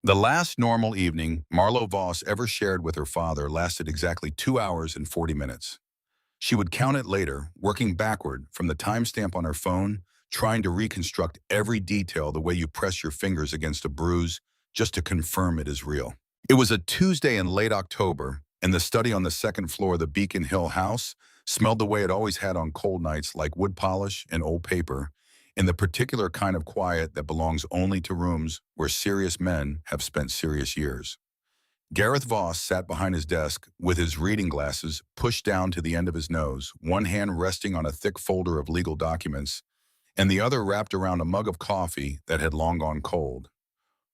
The last normal evening Marlo Voss ever shared with her father lasted exactly 2 hours and 40 minutes. She would count it later, working backward from the timestamp on her phone, trying to reconstruct every detail the way you press your fingers against a bruise just to confirm it is real. It was a Tuesday in late October, and the study on the second floor of the Beacon Hill house smelled the way it always had on cold nights, like wood polish and old paper, in the particular kind of quiet that belongs only to rooms where serious men have spent serious years. Gareth Voss sat behind his desk with his reading glasses pushed down to the end of his nose, one hand resting on a thick folder of legal documents, and the other wrapped around a mug of coffee that had long gone cold.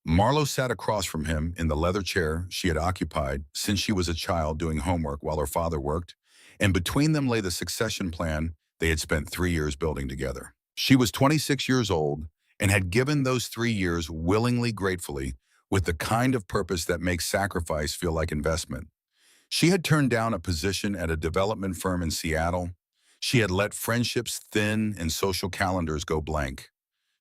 Marlo sat across from him in the leather chair she had occupied since she was a child doing homework while her father worked, and between them lay the succession plan they had spent 3 years building together. She was 26 years old and had given those 3 years willingly, gratefully, with the kind of purpose that makes sacrifice feel like investment. She had turned down a position at a development firm in Seattle. She had let friendships thin and social calendars go blank.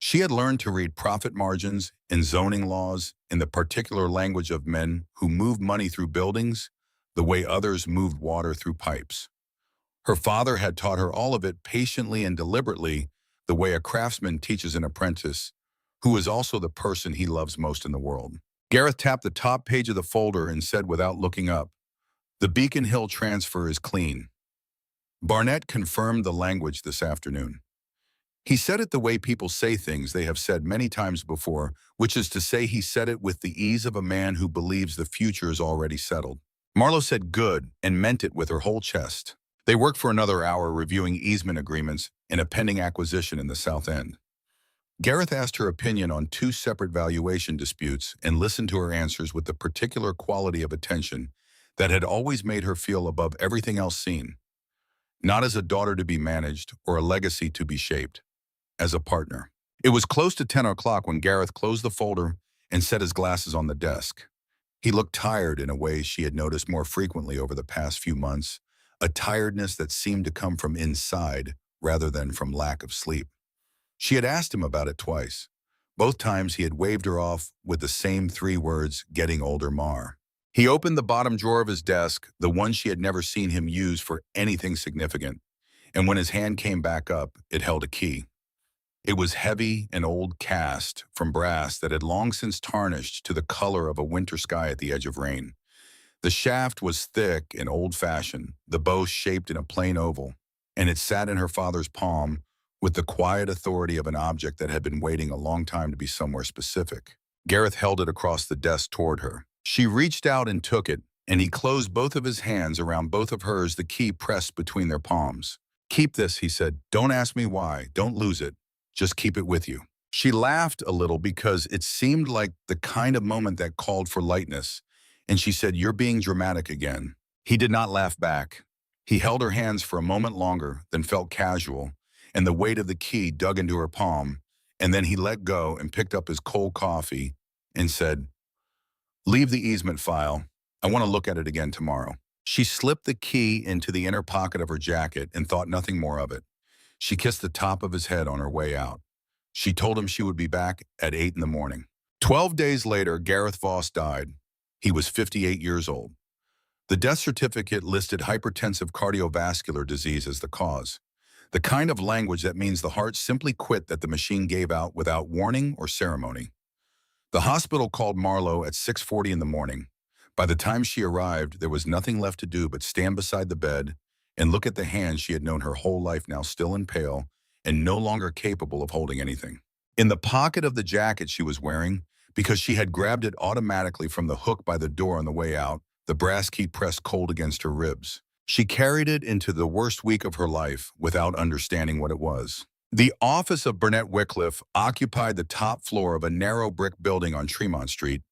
She had learned to read profit margins and zoning laws in the particular language of men who moved money through buildings the way others moved water through pipes. Her father had taught her all of it patiently and deliberately, the way a craftsman teaches an apprentice, who is also the person he loves most in the world. Gareth tapped the top page of the folder and said without looking up, "The Beacon Hill transfer is clean." Barnett confirmed the language this afternoon. He said it the way people say things they have said many times before, which is to say he said it with the ease of a man who believes the future is already settled. Marlo said good and meant it with her whole chest. They worked for another hour reviewing easement agreements and a pending acquisition in the South End. Gareth asked her opinion on two separate valuation disputes and listened to her answers with the particular quality of attention that had always made her feel above everything else seen, not as a daughter to be managed or a legacy to be shaped, as a partner. It was close to 10 o'clock when Gareth closed the folder and set his glasses on the desk. He looked tired in a way she had noticed more frequently over the past few months, a tiredness that seemed to come from inside rather than from lack of sleep. She had asked him about it twice. Both times he had waved her off with the same three words, "getting older, Mar." He opened the bottom drawer of his desk, the one she had never seen him use for anything significant, and when his hand came back up, it held a key. It was heavy and old cast from brass that had long since tarnished to the color of a winter sky at the edge of rain. The shaft was thick and old-fashioned, the bow shaped in a plain oval, and it sat in her father's palm with the quiet authority of an object that had been waiting a long time to be somewhere specific. Gareth held it across the desk toward her. She reached out and took it, and he closed both of his hands around both of hers, the key pressed between their palms. "Keep this," he said. "Don't ask me why. Don't lose it. Just keep it with you." She laughed a little because it seemed like the kind of moment that called for lightness, and she said, "You're being dramatic again." He did not laugh back. He held her hands for a moment longer, then felt casual, and the weight of the key dug into her palm, and then he let go and picked up his cold coffee and said, "Leave the easement file. I want to look at it again tomorrow." She slipped the key into the inner pocket of her jacket and thought nothing more of it. She kissed the top of his head on her way out. She told him she would be back at 8 in the morning. 12 days later, Gareth Voss died. He was 58 years old. The death certificate listed hypertensive cardiovascular disease as the cause, the kind of language that means the heart simply quit that the machine gave out without warning or ceremony. The hospital called Marlo at 6:40 in the morning. By the time she arrived, there was nothing left to do but stand beside the bed and look at the hand she had known her whole life, now still and pale and no longer capable of holding anything. In the pocket of the jacket she was wearing, because she had grabbed it automatically from the hook by the door on the way out, the brass key pressed cold against her ribs. She carried it into the worst week of her life without understanding what it was. The office of Burnett Wycliffe occupied the top floor of a narrow brick building on Tremont Street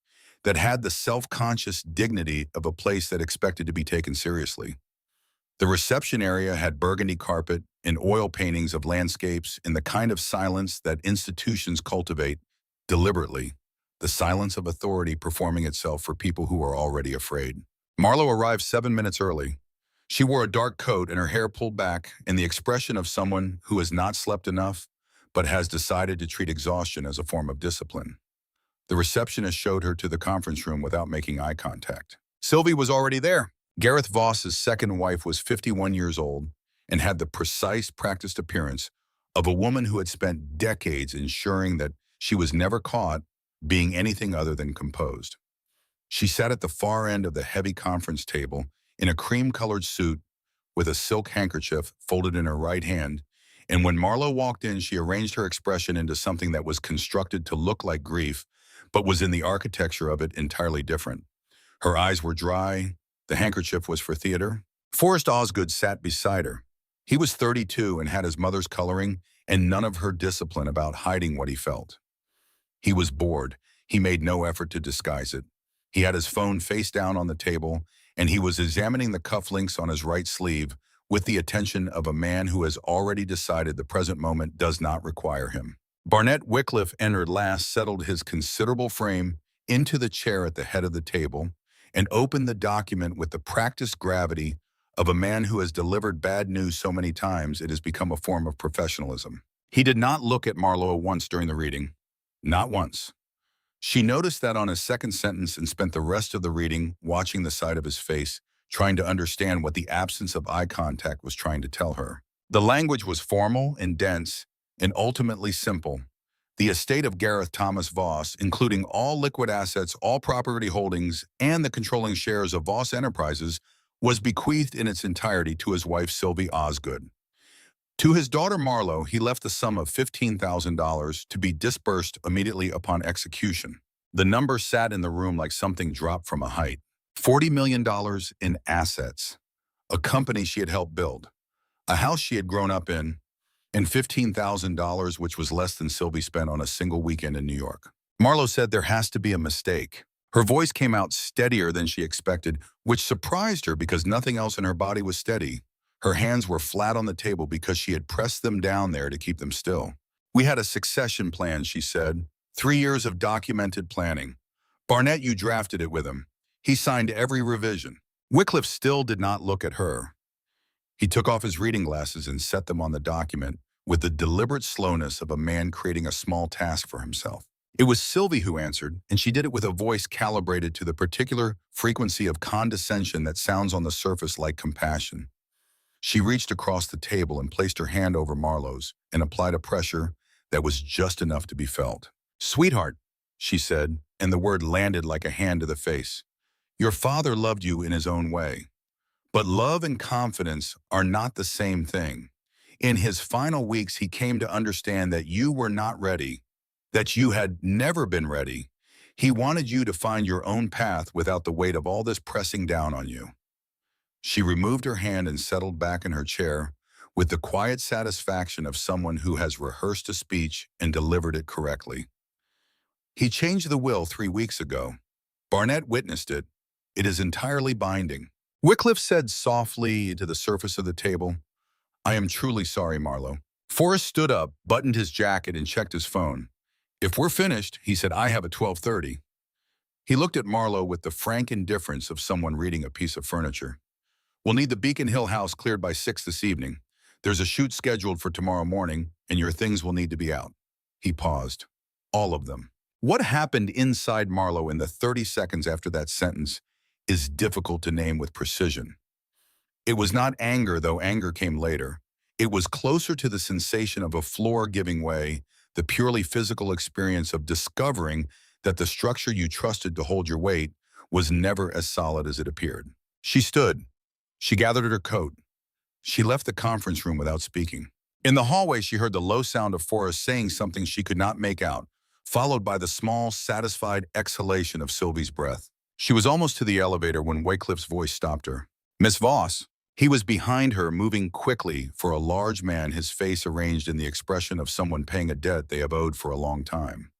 that had the self-conscious dignity of a place that expected to be taken seriously. The reception area had burgundy carpet and oil paintings of landscapes in the kind of silence that institutions cultivate deliberately, the silence of authority performing itself for people who are already afraid. Marlo arrived 7 minutes early. She wore a dark coat and her hair pulled back, and the expression of someone who has not slept enough but has decided to treat exhaustion as a form of discipline. The receptionist showed her to the conference room without making eye contact. Sylvie was already there. Gareth Voss's second wife was 51 years old and had the precise, practiced appearance of a woman who had spent decades ensuring that she was never caught being anything other than composed. She sat at the far end of the heavy conference table in a cream-colored suit with a silk handkerchief folded in her right hand, and when Marlowe walked in, she arranged her expression into something that was constructed to look like grief, but was in the architecture of it entirely different. Her eyes were dry, the handkerchief was for theater. Forrest Osgood sat beside her. He was 32 and had his mother's coloring and none of her discipline about hiding what he felt. He was bored. He made no effort to disguise it. He had his phone face down on the table, and he was examining the cufflinks on his right sleeve with the attention of a man who has already decided the present moment does not require him. Barnett Wycliffe entered last, settled his considerable frame into the chair at the head of the table, and opened the document with the practiced gravity of a man who has delivered bad news so many times it has become a form of professionalism. He did not look at Marlowe once during the reading. Not once. She noticed that on his second sentence and spent the rest of the reading watching the side of his face, trying to understand what the absence of eye contact was trying to tell her. The language was formal and dense and ultimately simple. The estate of Gareth Thomas Voss, including all liquid assets, all property holdings, and the controlling shares of Voss Enterprises, was bequeathed in its entirety to his wife Sylvie Osgood. To his daughter Marlowe, he left the sum of $15,000 to be disbursed immediately upon execution. The number sat in the room like something dropped from a height. $40 million in assets, a company she had helped build, a house she had grown up in, and $15,000, which was less than Sylvie spent on a single weekend in New York. Marlowe said there has to be a mistake. Her voice came out steadier than she expected, which surprised her because nothing else in her body was steady. Her hands were flat on the table because she had pressed them down there to keep them still. We had a succession plan, she said. 3 years of documented planning. Barnett, you drafted it with him. He signed every revision. Wycliffe still did not look at her. He took off his reading glasses and set them on the document with the deliberate slowness of a man creating a small task for himself. It was Sylvie who answered, and she did it with a voice calibrated to the particular frequency of condescension that sounds on the surface like compassion. She reached across the table and placed her hand over Marlowe's and applied a pressure that was just enough to be felt. "Sweetheart," she said, and the word landed like a hand to the face. "Your father loved you in his own way. But love and confidence are not the same thing. In his final weeks, he came to understand that you were not ready, that you had never been ready. He wanted you to find your own path without the weight of all this pressing down on you." She removed her hand and settled back in her chair with the quiet satisfaction of someone who has rehearsed a speech and delivered it correctly. "He changed the will 3 weeks ago. Barnett witnessed it. It is entirely binding." Wycliffe said softly to the surface of the table, "I am truly sorry, Marlowe." Forrest stood up, buttoned his jacket, and checked his phone. "If we're finished," he said, "I have at 12:30. He looked at Marlowe with the frank indifference of someone reading a piece of furniture. "We'll need the Beacon Hill house cleared by 6 this evening. There's a shoot scheduled for tomorrow morning, and your things will need to be out." He paused. All of them. What happened inside Marlowe in the 30 seconds after that sentence is difficult to name with precision. It was not anger, though anger came later. It was closer to the sensation of a floor giving way, the purely physical experience of discovering that the structure you trusted to hold your weight was never as solid as it appeared. She stood. She gathered her coat. She left the conference room without speaking. In the hallway, she heard the low sound of Forrest saying something she could not make out, followed by the small, satisfied exhalation of Sylvie's breath. She was almost to the elevator when Wycliffe's voice stopped her. "Miss Voss." He was behind her, moving quickly, for a large man, his face arranged in the expression of someone paying a debt they have owed for a long time.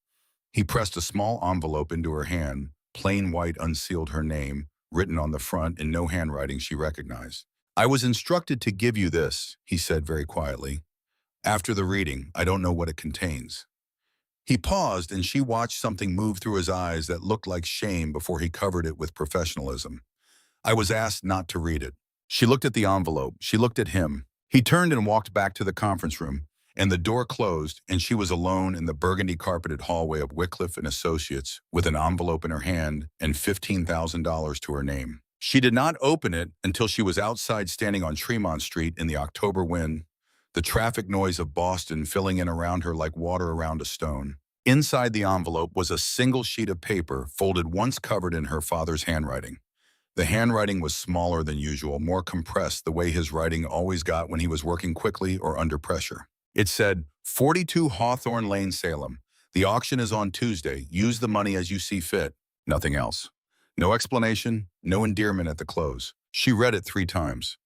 He pressed a small envelope into her hand. Plain white unsealed her name, written on the front in no handwriting she recognized. "I was instructed to give you this," he said very quietly. "After the reading, I don't know what it contains." He paused, and she watched something move through his eyes that looked like shame before he covered it with professionalism. "I was asked not to read it." She looked at the envelope. She looked at him. He turned and walked back to the conference room, and the door closed, and she was alone in the burgundy-carpeted hallway of Wycliffe and Associates with an envelope in her hand and $15,000 to her name. She did not open it until she was outside standing on Tremont Street in the October wind, the traffic noise of Boston filling in around her like water around a stone. Inside the envelope was a single sheet of paper folded once covered in her father's handwriting. The handwriting was smaller than usual, more compressed the way his writing always got when he was working quickly or under pressure. It said, 42 Hawthorne Lane, Salem. The auction is on Tuesday. Use the money as you see fit. Nothing else. No explanation, no endearment at the close. She read it 3 times.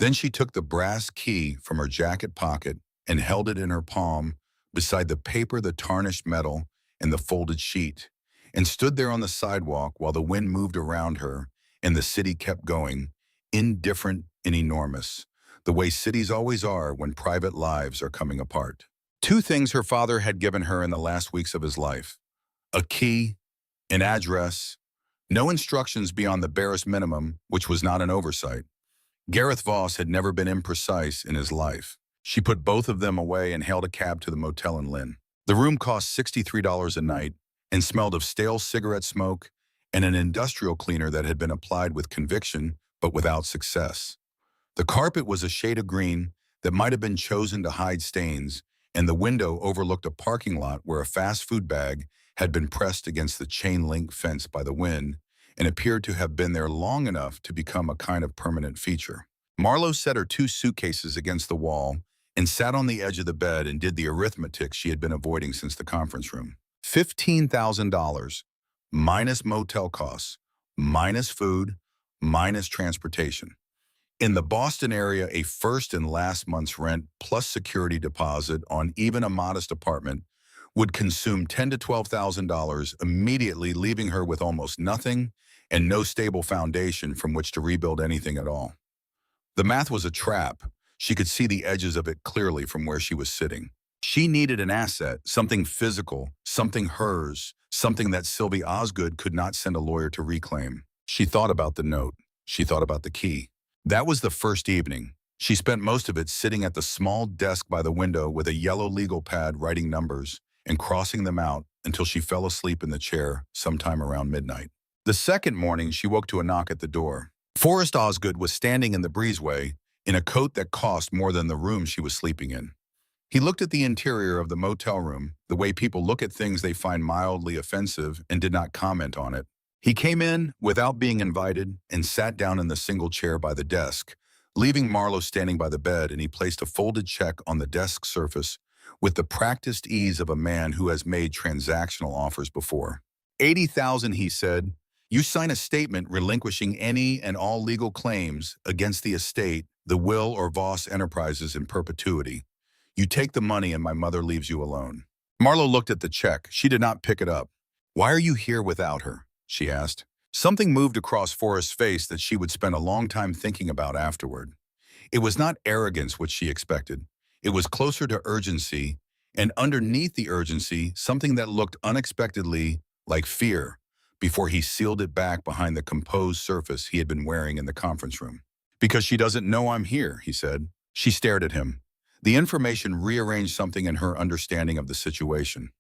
Then she took the brass key from her jacket pocket and held it in her palm beside the paper, the tarnished metal, and the folded sheet, and stood there on the sidewalk while the wind moved around her and the city kept going, indifferent and enormous, the way cities always are when private lives are coming apart. 2 things her father had given her in the last weeks of his life: a key, an address, no instructions beyond the barest minimum, which was not an oversight. Gareth Voss had never been imprecise in his life. She put both of them away and hailed a cab to the motel in Lynn. The room cost $63 a night and smelled of stale cigarette smoke and an industrial cleaner that had been applied with conviction but without success. The carpet was a shade of green that might have been chosen to hide stains, and the window overlooked a parking lot where a fast food bag had been pressed against the chain-link fence by the wind and appeared to have been there long enough to become a kind of permanent feature. Marlowe set her 2 suitcases against the wall and sat on the edge of the bed and did the arithmetic she had been avoiding since the conference room. $15,000, minus motel costs, minus food, minus transportation. In the Boston area, a first and last month's rent plus security deposit on even a modest apartment would consume $10,000 to $12,000 immediately, leaving her with almost nothing and no stable foundation from which to rebuild anything at all. The math was a trap. She could see the edges of it clearly from where she was sitting. She needed an asset, something physical, something hers, something that Sylvie Osgood could not send a lawyer to reclaim. She thought about the note. She thought about the key. That was the first evening. She spent most of it sitting at the small desk by the window with a yellow legal pad writing numbers and crossing them out until she fell asleep in the chair sometime around midnight. The second morning, she woke to a knock at the door. Forrest Osgood was standing in the breezeway in a coat that cost more than the room she was sleeping in. He looked at the interior of the motel room, the way people look at things they find mildly offensive, and did not comment on it. He came in without being invited and sat down in the single chair by the desk, leaving Marlowe standing by the bed, and he placed a folded check on the desk surface with the practiced ease of a man who has made transactional offers before. $80,000, he said. You sign a statement relinquishing any and all legal claims against the estate, the will, or Voss Enterprises in perpetuity. You take the money and my mother leaves you alone. Marlowe looked at the check. She did not pick it up. Why are you here without her? She asked. Something moved across Forrest's face that she would spend a long time thinking about afterward. It was not arrogance which she expected. It was closer to urgency, and underneath the urgency, something that looked unexpectedly like fear, before he sealed it back behind the composed surface he had been wearing in the conference room. Because she doesn't know I'm here, he said. She stared at him. The information rearranged something in her understanding of the situation.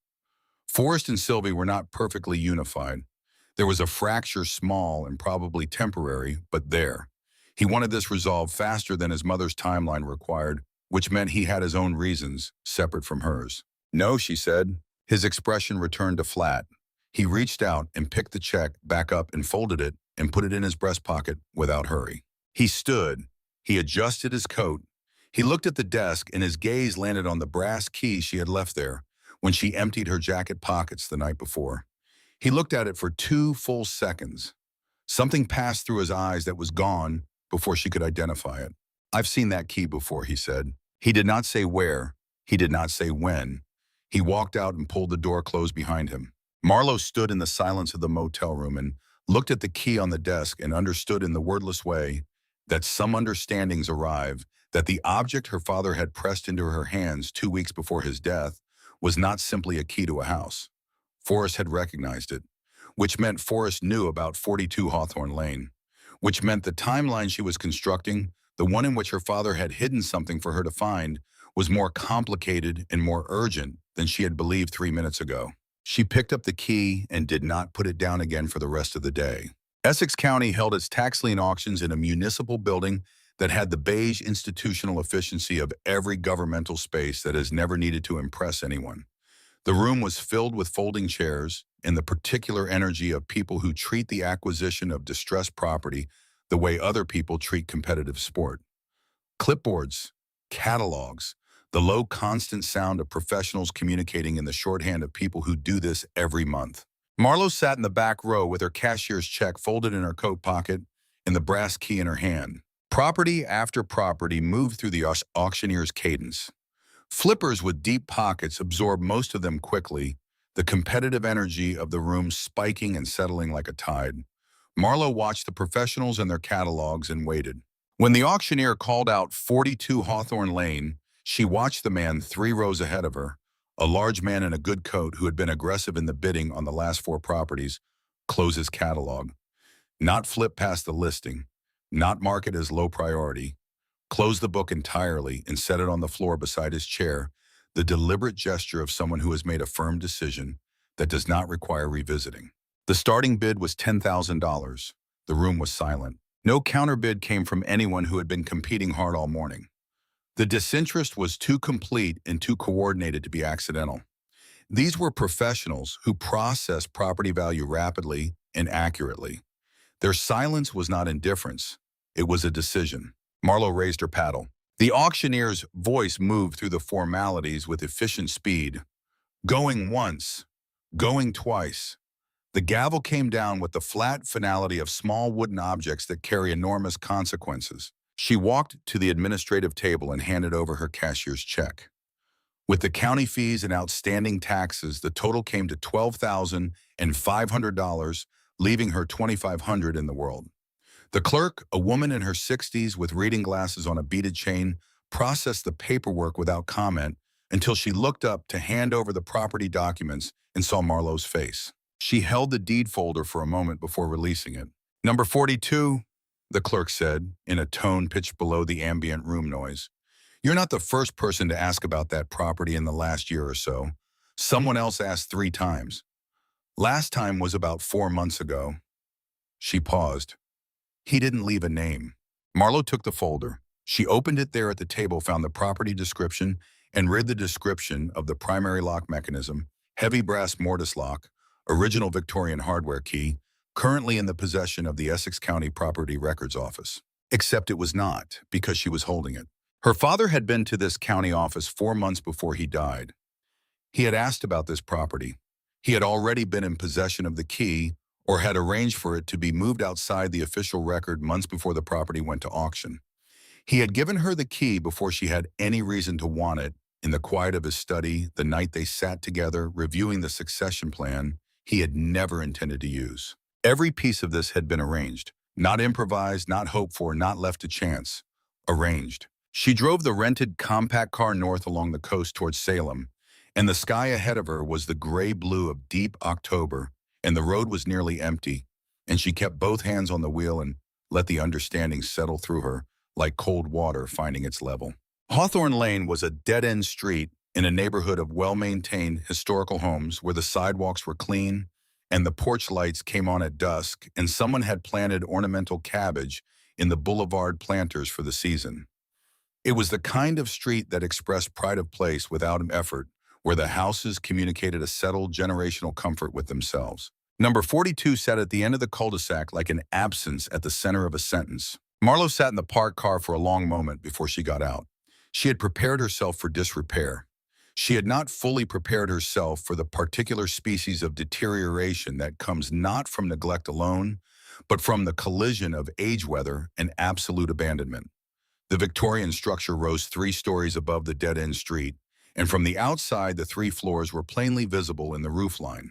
Forrest and Sylvie were not perfectly unified. There was a fracture, small and probably temporary, but there. He wanted this resolved faster than his mother's timeline required, which meant he had his own reasons, separate from hers. No, she said. His expression returned to flat. He reached out and picked the check back up and folded it and put it in his breast pocket without hurry. He stood. He adjusted his coat. He looked at the desk, and his gaze landed on the brass key she had left there when she emptied her jacket pockets the night before. He looked at it for 2 full seconds. Something passed through his eyes that was gone before she could identify it. I've seen that key before, he said. He did not say where. He did not say when. He walked out and pulled the door closed behind him. Marlowe stood in the silence of the motel room and looked at the key on the desk and understood in the wordless way that some understandings arrive, that the object her father had pressed into her hands 2 weeks before his death was not simply a key to a house. Forrest had recognized it, which meant Forrest knew about 42 Hawthorne Lane, which meant the timeline she was constructing the one in which her father had hidden something for her to find, was more complicated and more urgent than she had believed 3 minutes ago. She picked up the key and did not put it down again for the rest of the day. Essex County held its tax lien auctions in a municipal building that had the beige institutional efficiency of every governmental space that has never needed to impress anyone. The room was filled with folding chairs and the particular energy of people who treat the acquisition of distressed property the way other people treat competitive sport. Clipboards, catalogs, the low constant sound of professionals communicating in the shorthand of people who do this every month. Marlo sat in the back row with her cashier's check folded in her coat pocket and the brass key in her hand. Property after property moved through the auctioneer's cadence. Flippers with deep pockets absorbed most of them quickly, the competitive energy of the room spiking and settling like a tide. Marlo watched the professionals and their catalogs and waited. When the auctioneer called out 42 Hawthorne Lane, she watched the man 3 rows ahead of her, a large man in a good coat who had been aggressive in the bidding on the last 4 properties, close his catalog. Not flip past the listing, not mark it as low priority, close the book entirely and set it on the floor beside his chair, the deliberate gesture of someone who has made a firm decision that does not require revisiting. The starting bid was $10,000. The room was silent. No counterbid came from anyone who had been competing hard all morning. The disinterest was too complete and too coordinated to be accidental. These were professionals who processed property value rapidly and accurately. Their silence was not indifference. It was a decision. Marlo raised her paddle. The auctioneer's voice moved through the formalities with efficient speed. Going once, going twice. The gavel came down with the flat finality of small wooden objects that carry enormous consequences. She walked to the administrative table and handed over her cashier's check. With the county fees and outstanding taxes, the total came to $12,500, leaving her $2,500 in the world. The clerk, a woman in her 60s with reading glasses on a beaded chain, processed the paperwork without comment until she looked up to hand over the property documents and saw Marlo's face. She held the deed folder for a moment before releasing it. "Number 42, the clerk said, in a tone pitched below the ambient room noise. "You're not the first person to ask about that property in the last year or so. Someone else asked 3 times. Last time was about 4 months ago." She paused. He didn't leave a name. Marlo took the folder. She opened it there at the table, found the property description, and read the description of the primary lock mechanism, heavy brass mortise lock, original Victorian hardware key, currently in the possession of the Essex County Property Records Office. Except it was not, because she was holding it. Her father had been to this county office 4 months before he died. He had asked about this property. He had already been in possession of the key or had arranged for it to be moved outside the official record months before the property went to auction. He had given her the key before she had any reason to want it, in the quiet of his study, the night they sat together, reviewing the succession plan he had never intended to use. Every piece of this had been arranged, not improvised, not hoped for, not left to chance. Arranged. She drove the rented compact car north along the coast towards Salem, and the sky ahead of her was the gray blue of deep October, and the road was nearly empty, and she kept both hands on the wheel and let the understanding settle through her like cold water finding its level. Hawthorne Lane was a dead-end street in a neighborhood of well-maintained historical homes where the sidewalks were clean and the porch lights came on at dusk, and someone had planted ornamental cabbage in the boulevard planters for the season. It was the kind of street that expressed pride of place without effort, where the houses communicated a settled generational comfort with themselves. Number 42 sat at the end of the cul-de-sac like an absence at the center of a sentence. Marlo sat in the parked car for a long moment before she got out. She had prepared herself for disrepair. She had not fully prepared herself for the particular species of deterioration that comes not from neglect alone, but from the collision of age weather and absolute abandonment. The Victorian structure rose 3 stories above the dead-end street, and from the outside the 3 floors were plainly visible in the roofline.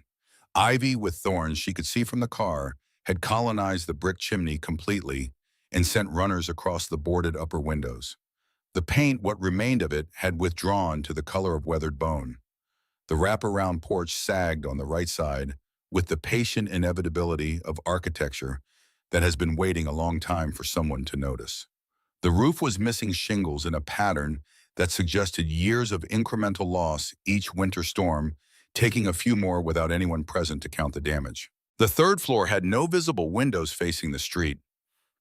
Ivy with thorns she could see from the car had colonized the brick chimney completely and sent runners across the boarded upper windows. The paint, what remained of it, had withdrawn to the color of weathered bone. The wraparound porch sagged on the right side with the patient inevitability of architecture that has been waiting a long time for someone to notice. The roof was missing shingles in a pattern that suggested years of incremental loss each winter storm, taking a few more without anyone present to count the damage. The third floor had no visible windows facing the street.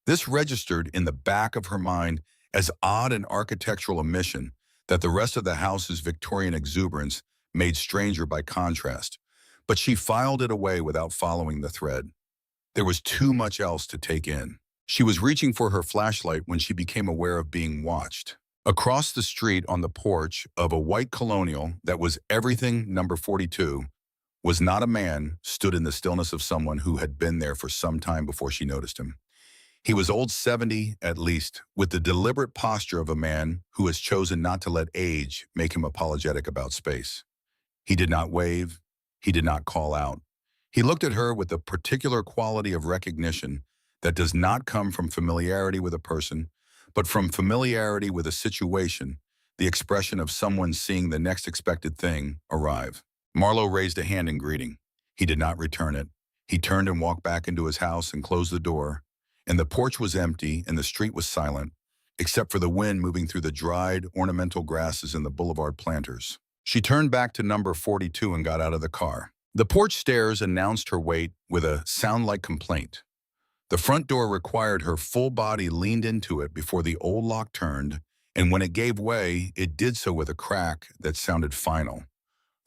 This registered in the back of her mind as odd an architectural omission that the rest of the house's Victorian exuberance made stranger by contrast. But she filed it away without following the thread. There was too much else to take in. She was reaching for her flashlight when she became aware of being watched. Across the street on the porch of a white colonial that was everything number 42 was not a man stood in the stillness of someone who had been there for some time before she noticed him. He was old 70 at least, with the deliberate posture of a man who has chosen not to let age make him apologetic about space. He did not wave. He did not call out. He looked at her with a particular quality of recognition that does not come from familiarity with a person, but from familiarity with a situation, the expression of someone seeing the next expected thing arrive. Marlowe raised a hand in greeting. He did not return it. He turned and walked back into his house and closed the door, and the porch was empty and the street was silent, except for the wind moving through the dried, ornamental grasses and the boulevard planters. She turned back to number 42 and got out of the car. The porch stairs announced her wait with a sound like complaint. The front door required her full body leaned into it before the old lock turned, and when it gave way, it did so with a crack that sounded final,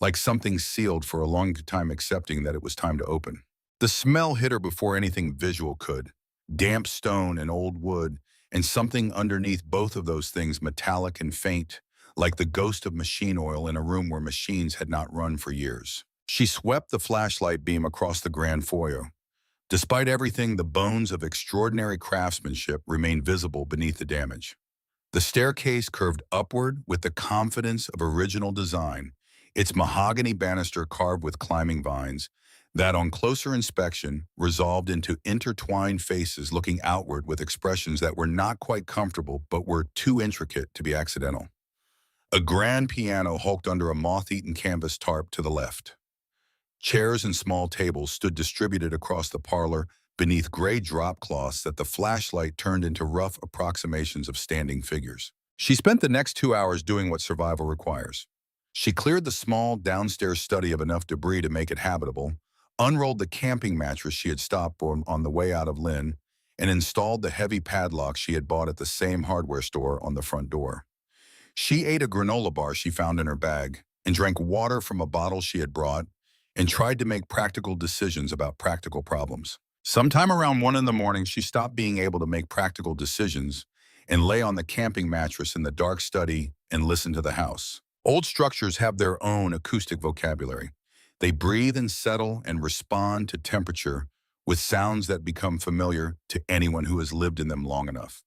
like something sealed for a long time accepting that it was time to open. The smell hit her before anything visual could. Damp stone and old wood, and something underneath both of those things metallic and faint, like the ghost of machine oil in a room where machines had not run for years. She swept the flashlight beam across the grand foyer. Despite everything, the bones of extraordinary craftsmanship remained visible beneath the damage. The staircase curved upward with the confidence of original design, its mahogany banister carved with climbing vines, that on closer inspection resolved into intertwined faces looking outward with expressions that were not quite comfortable but were too intricate to be accidental. A grand piano hulked under a moth-eaten canvas tarp to the left. Chairs and small tables stood distributed across the parlor beneath gray drop cloths that the flashlight turned into rough approximations of standing figures. She spent the next 2 hours doing what survival requires. She cleared the small downstairs study of enough debris to make it habitable, unrolled the camping mattress she had stopped on the way out of Lynn, and installed the heavy padlock she had bought at the same hardware store on the front door. She ate a granola bar she found in her bag and drank water from a bottle she had brought and tried to make practical decisions about practical problems. Sometime around 1 in the morning, she stopped being able to make practical decisions and lay on the camping mattress in the dark study and listened to the house. Old structures have their own acoustic vocabulary. They breathe and settle and respond to temperature with sounds that become familiar to anyone who has lived in them long enough.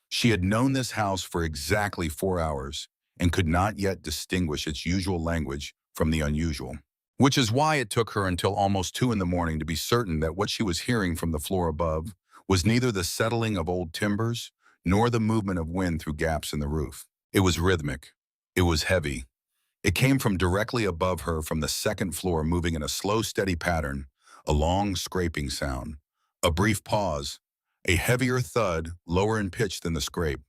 She had known this house for exactly 4 hours and could not yet distinguish its usual language from the unusual, which is why it took her until almost 2 in the morning to be certain that what she was hearing from the floor above was neither the settling of old timbers nor the movement of wind through gaps in the roof. It was rhythmic. It was heavy. It came from directly above her from the second floor, moving in a slow, steady pattern, a long scraping sound, a brief pause, a heavier thud, lower in pitch than the scrape,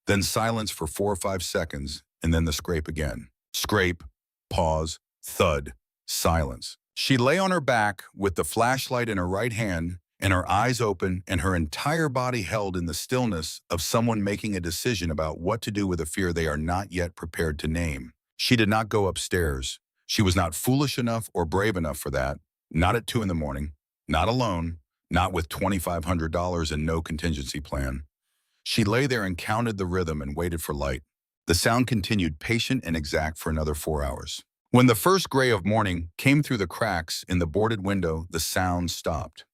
then silence for 4 or 5 seconds, and then the scrape again. Scrape, pause, thud, silence. She lay on her back with the flashlight in her right hand and her eyes open and her entire body held in the stillness of someone making a decision about what to do with a fear they are not yet prepared to name. She did not go upstairs. She was not foolish enough or brave enough for that, not at 2 in the morning, not alone, not with $2,500 and no contingency plan. She lay there and counted the rhythm and waited for light. The sound continued patient and exact for another 4 hours. When the first gray of morning came through the cracks in the boarded window, the sound stopped.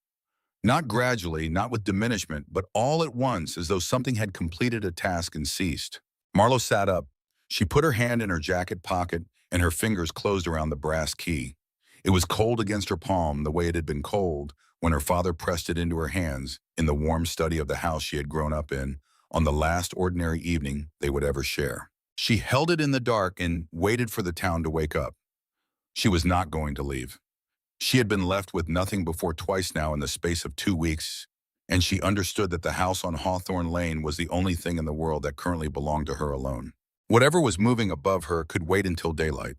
Not gradually, not with diminishment, but all at once, as though something had completed a task and ceased. Marlowe sat up. She put her hand in her jacket pocket and her fingers closed around the brass key. It was cold against her palm the way it had been cold when her father pressed it into her hands in the warm study of the house she had grown up in on the last ordinary evening they would ever share. She held it in the dark and waited for the town to wake up. She was not going to leave. She had been left with nothing before twice now in the space of 2 weeks, and she understood that the house on Hawthorne Lane was the only thing in the world that currently belonged to her alone. Whatever was moving above her could wait until daylight,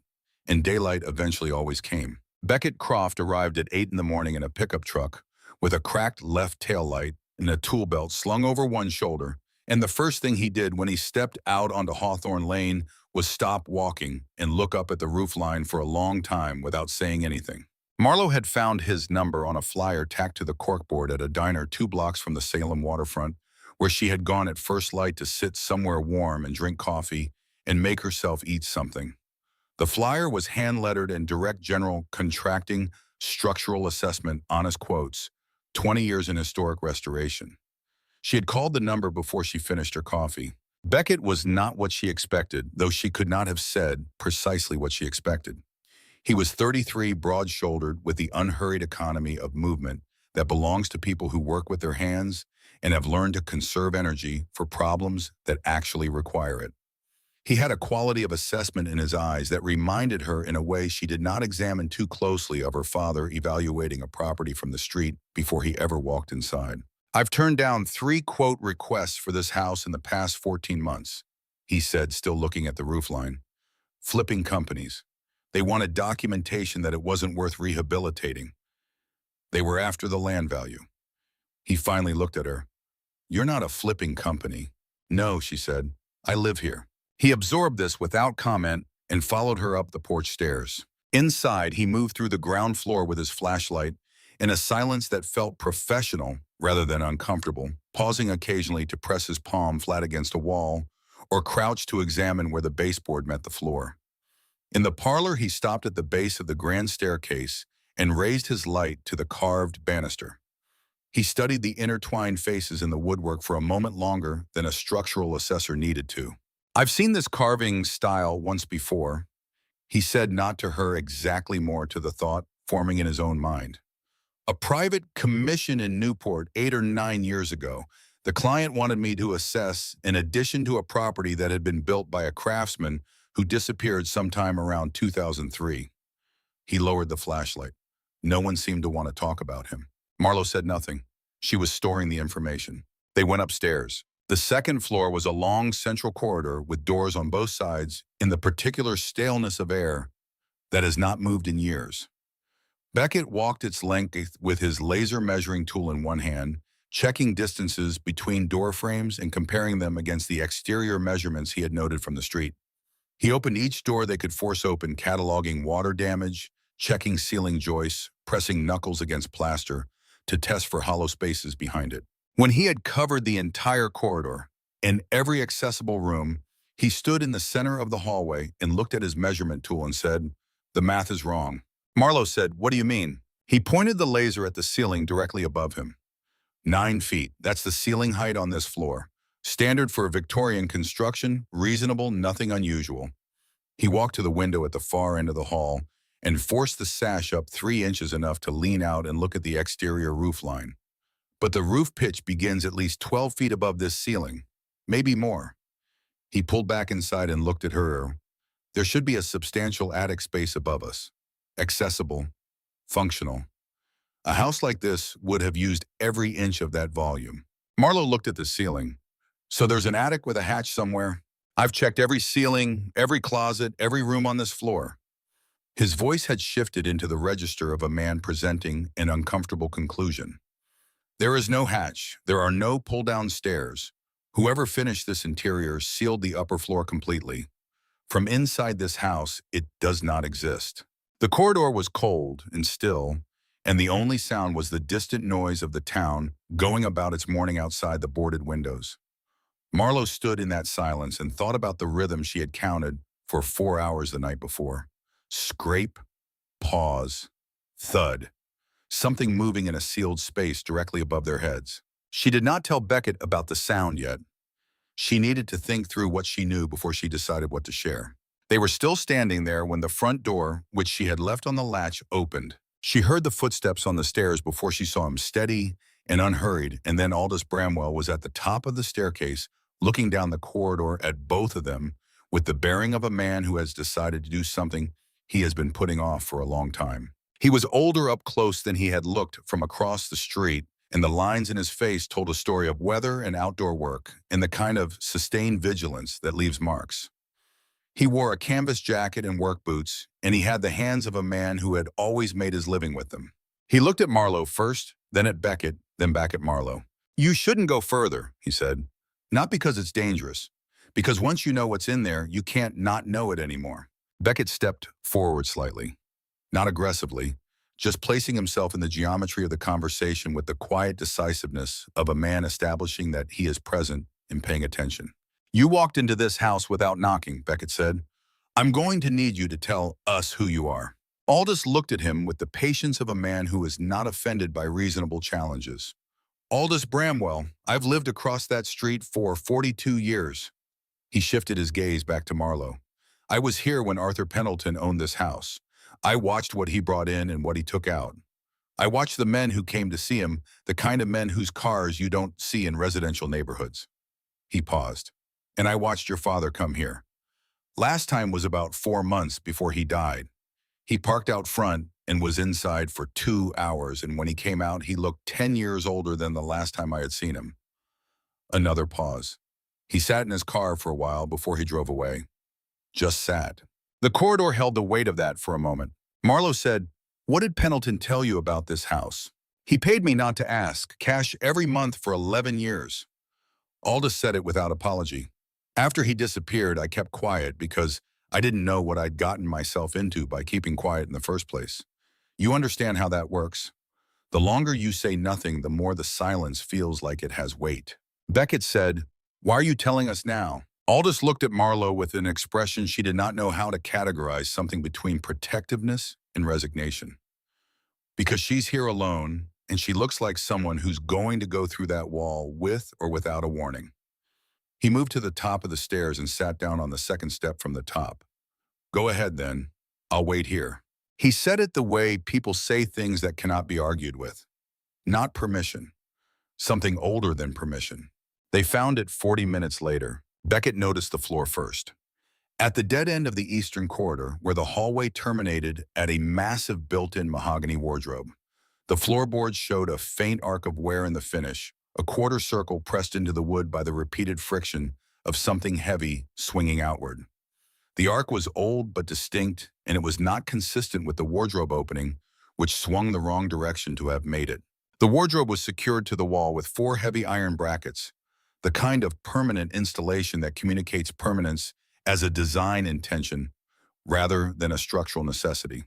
and daylight eventually always came. Beckett Croft arrived at 8 in the morning in a pickup truck with a cracked left tail light and a tool belt slung over one shoulder, and the first thing he did when he stepped out onto Hawthorne Lane was stop walking and look up at the roofline for a long time without saying anything. Marlowe had found his number on a flyer tacked to the corkboard at a diner 2 blocks from the Salem waterfront, where she had gone at first light to sit somewhere warm and drink coffee and make herself eat something. The flyer was hand-lettered in direct general contracting, structural assessment, honest quotes, 20 years in historic restoration. She had called the number before she finished her coffee. Beckett was not what she expected, though she could not have said precisely what she expected. He was 33, broad-shouldered, with the unhurried economy of movement that belongs to people who work with their hands and have learned to conserve energy for problems that actually require it. He had a quality of assessment in his eyes that reminded her in a way she did not examine too closely of her father evaluating a property from the street before he ever walked inside. "I've turned down 3 quote requests for this house in the past 14 months, he said, still looking at the roofline. Flipping companies. They wanted documentation that it wasn't worth rehabilitating. They were after the land value. He finally looked at her. "You're not a flipping company." "No," she said. "I live here." He absorbed this without comment and followed her up the porch stairs. Inside, he moved through the ground floor with his flashlight in a silence that felt professional rather than uncomfortable, pausing occasionally to press his palm flat against a wall or crouch to examine where the baseboard met the floor. In the parlor, he stopped at the base of the grand staircase and raised his light to the carved banister. He studied the intertwined faces in the woodwork for a moment longer than a structural assessor needed to. "I've seen this carving style once before," he said, not to her exactly, more to the thought forming in his own mind. "A private commission in Newport 8 or 9 years ago. The client wanted me to assess an addition to a property that had been built by a craftsman who disappeared sometime around 2003. He lowered the flashlight. No one seemed to want to talk about him. Marlowe said nothing. She was storing the information. They went upstairs. The second floor was a long central corridor with doors on both sides in the particular staleness of air that has not moved in years. Beckett walked its length with his laser measuring tool in one hand, checking distances between door frames and comparing them against the exterior measurements he had noted from the street. He opened each door they could force open, cataloging water damage, checking ceiling joists, pressing knuckles against plaster to test for hollow spaces behind it. When he had covered the entire corridor and every accessible room, he stood in the center of the hallway and looked at his measurement tool and said, "The math is wrong." Marlowe said, "What do you mean?" He pointed the laser at the ceiling directly above him. 9 feet, that's the ceiling height on this floor. Standard for Victorian construction, reasonable, nothing unusual. He walked to the window at the far end of the hall and forced the sash up 3 inches, enough to lean out and look at the exterior roof line. But the roof pitch begins at least 12 feet above this ceiling, maybe more. He pulled back inside and looked at her. There should be a substantial attic space above us. Accessible, functional. A house like this would have used every inch of that volume. Marlowe looked at the ceiling. "So there's an attic with a hatch somewhere? I've checked every ceiling, every closet, every room on this floor." His voice had shifted into the register of a man presenting an uncomfortable conclusion. "There is no hatch. There are no pull-down stairs. Whoever finished this interior sealed the upper floor completely. From inside this house, it does not exist." The corridor was cold and still, and the only sound was the distant noise of the town going about its morning outside the boarded windows. Marlowe stood in that silence and thought about the rhythm she had counted for 4 hours the night before. Scrape, pause, thud. Something moving in a sealed space directly above their heads. She did not tell Beckett about the sound yet. She needed to think through what she knew before she decided what to share. They were still standing there when the front door, which she had left on the latch, opened. She heard the footsteps on the stairs before she saw him, steady and unhurried, and then Aldous Bramwell was at the top of the staircase, looking down the corridor at both of them with the bearing of a man who has decided to do something he has been putting off for a long time. He was older up close than he had looked from across the street, and the lines in his face told a story of weather and outdoor work and the kind of sustained vigilance that leaves marks. He wore a canvas jacket and work boots, and he had the hands of a man who had always made his living with them. He looked at Marlowe first, then at Beckett, then back at Marlowe. "You shouldn't go further," he said. "Not because it's dangerous. Because once you know what's in there, you can't not know it anymore." Beckett stepped forward slightly, not aggressively, just placing himself in the geometry of the conversation with the quiet decisiveness of a man establishing that he is present and paying attention. "You walked into this house without knocking," Beckett said. "I'm going to need you to tell us who you are." Aldous looked at him with the patience of a man who is not offended by reasonable challenges. "Aldous Bramwell, I've lived across that street for 42 years. He shifted his gaze back to Marlowe. "I was here when Arthur Pendleton owned this house. I watched what he brought in and what he took out. I watched the men who came to see him, the kind of men whose cars you don't see in residential neighborhoods." He paused. "And I watched your father come here. Last time was about 4 months before he died. He parked out front and was inside for 2 hours, and when he came out, he looked 10 years older than the last time I had seen him." Another pause. He sat in his car for a while before he drove away. Just sat. The corridor held the weight of that for a moment. Marlowe said, "What did Pendleton tell you about this house?" "He paid me not to ask, cash every month for 11 years. Aldous said it without apology. "After he disappeared, I kept quiet because I didn't know what I'd gotten myself into by keeping quiet in the first place. You understand how that works. The longer you say nothing, the more the silence feels like it has weight." Beckett said, "Why are you telling us now?" Aldous looked at Marlowe with an expression she did not know how to categorize, something between protectiveness and resignation. "Because she's here alone, and she looks like someone who's going to go through that wall with or without a warning." He moved to the top of the stairs and sat down on the second step from the top. "Go ahead, then. I'll wait here." He said it the way people say things that cannot be argued with. Not permission. Something older than permission. They found it 40 minutes later. Beckett noticed the floor first. At the dead end of the eastern corridor, where the hallway terminated at a massive built-in mahogany wardrobe, the floorboards showed a faint arc of wear in the finish, a quarter circle pressed into the wood by the repeated friction of something heavy swinging outward. The arc was old but distinct, and it was not consistent with the wardrobe opening, which swung the wrong direction to have made it. The wardrobe was secured to the wall with 4 heavy iron brackets, the kind of permanent installation that communicates permanence as a design intention rather than a structural necessity.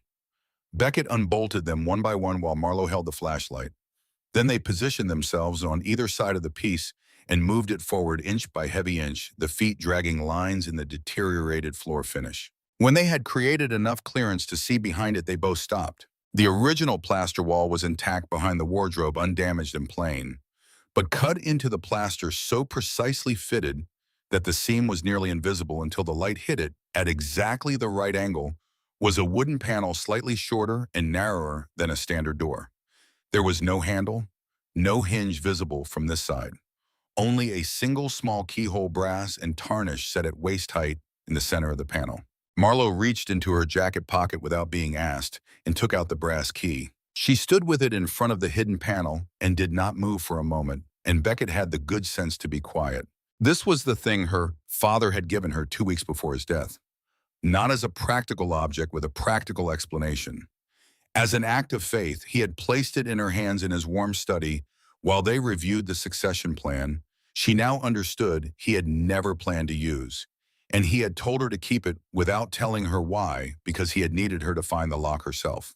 Beckett unbolted them one by one while Marlowe held the flashlight. Then they positioned themselves on either side of the piece and moved it forward inch by heavy inch, the feet dragging lines in the deteriorated floor finish. When they had created enough clearance to see behind it, they both stopped. The original plaster wall was intact behind the wardrobe, undamaged and plain, but cut into the plaster so precisely fitted that the seam was nearly invisible until the light hit it at exactly the right angle was a wooden panel slightly shorter and narrower than a standard door. There was no handle, no hinge visible from this side. Only a single small keyhole, brass and tarnish, set at waist height in the center of the panel. Marlowe reached into her jacket pocket without being asked and took out the brass key. She stood with it in front of the hidden panel and did not move for a moment, and Beckett had the good sense to be quiet. This was the thing her father had given her 2 weeks before his death. Not as a practical object with a practical explanation. As an act of faith, he had placed it in her hands in his warm study while they reviewed the succession plan she now understood he had never planned to use, and he had told her to keep it without telling her why, because he had needed her to find the lock herself.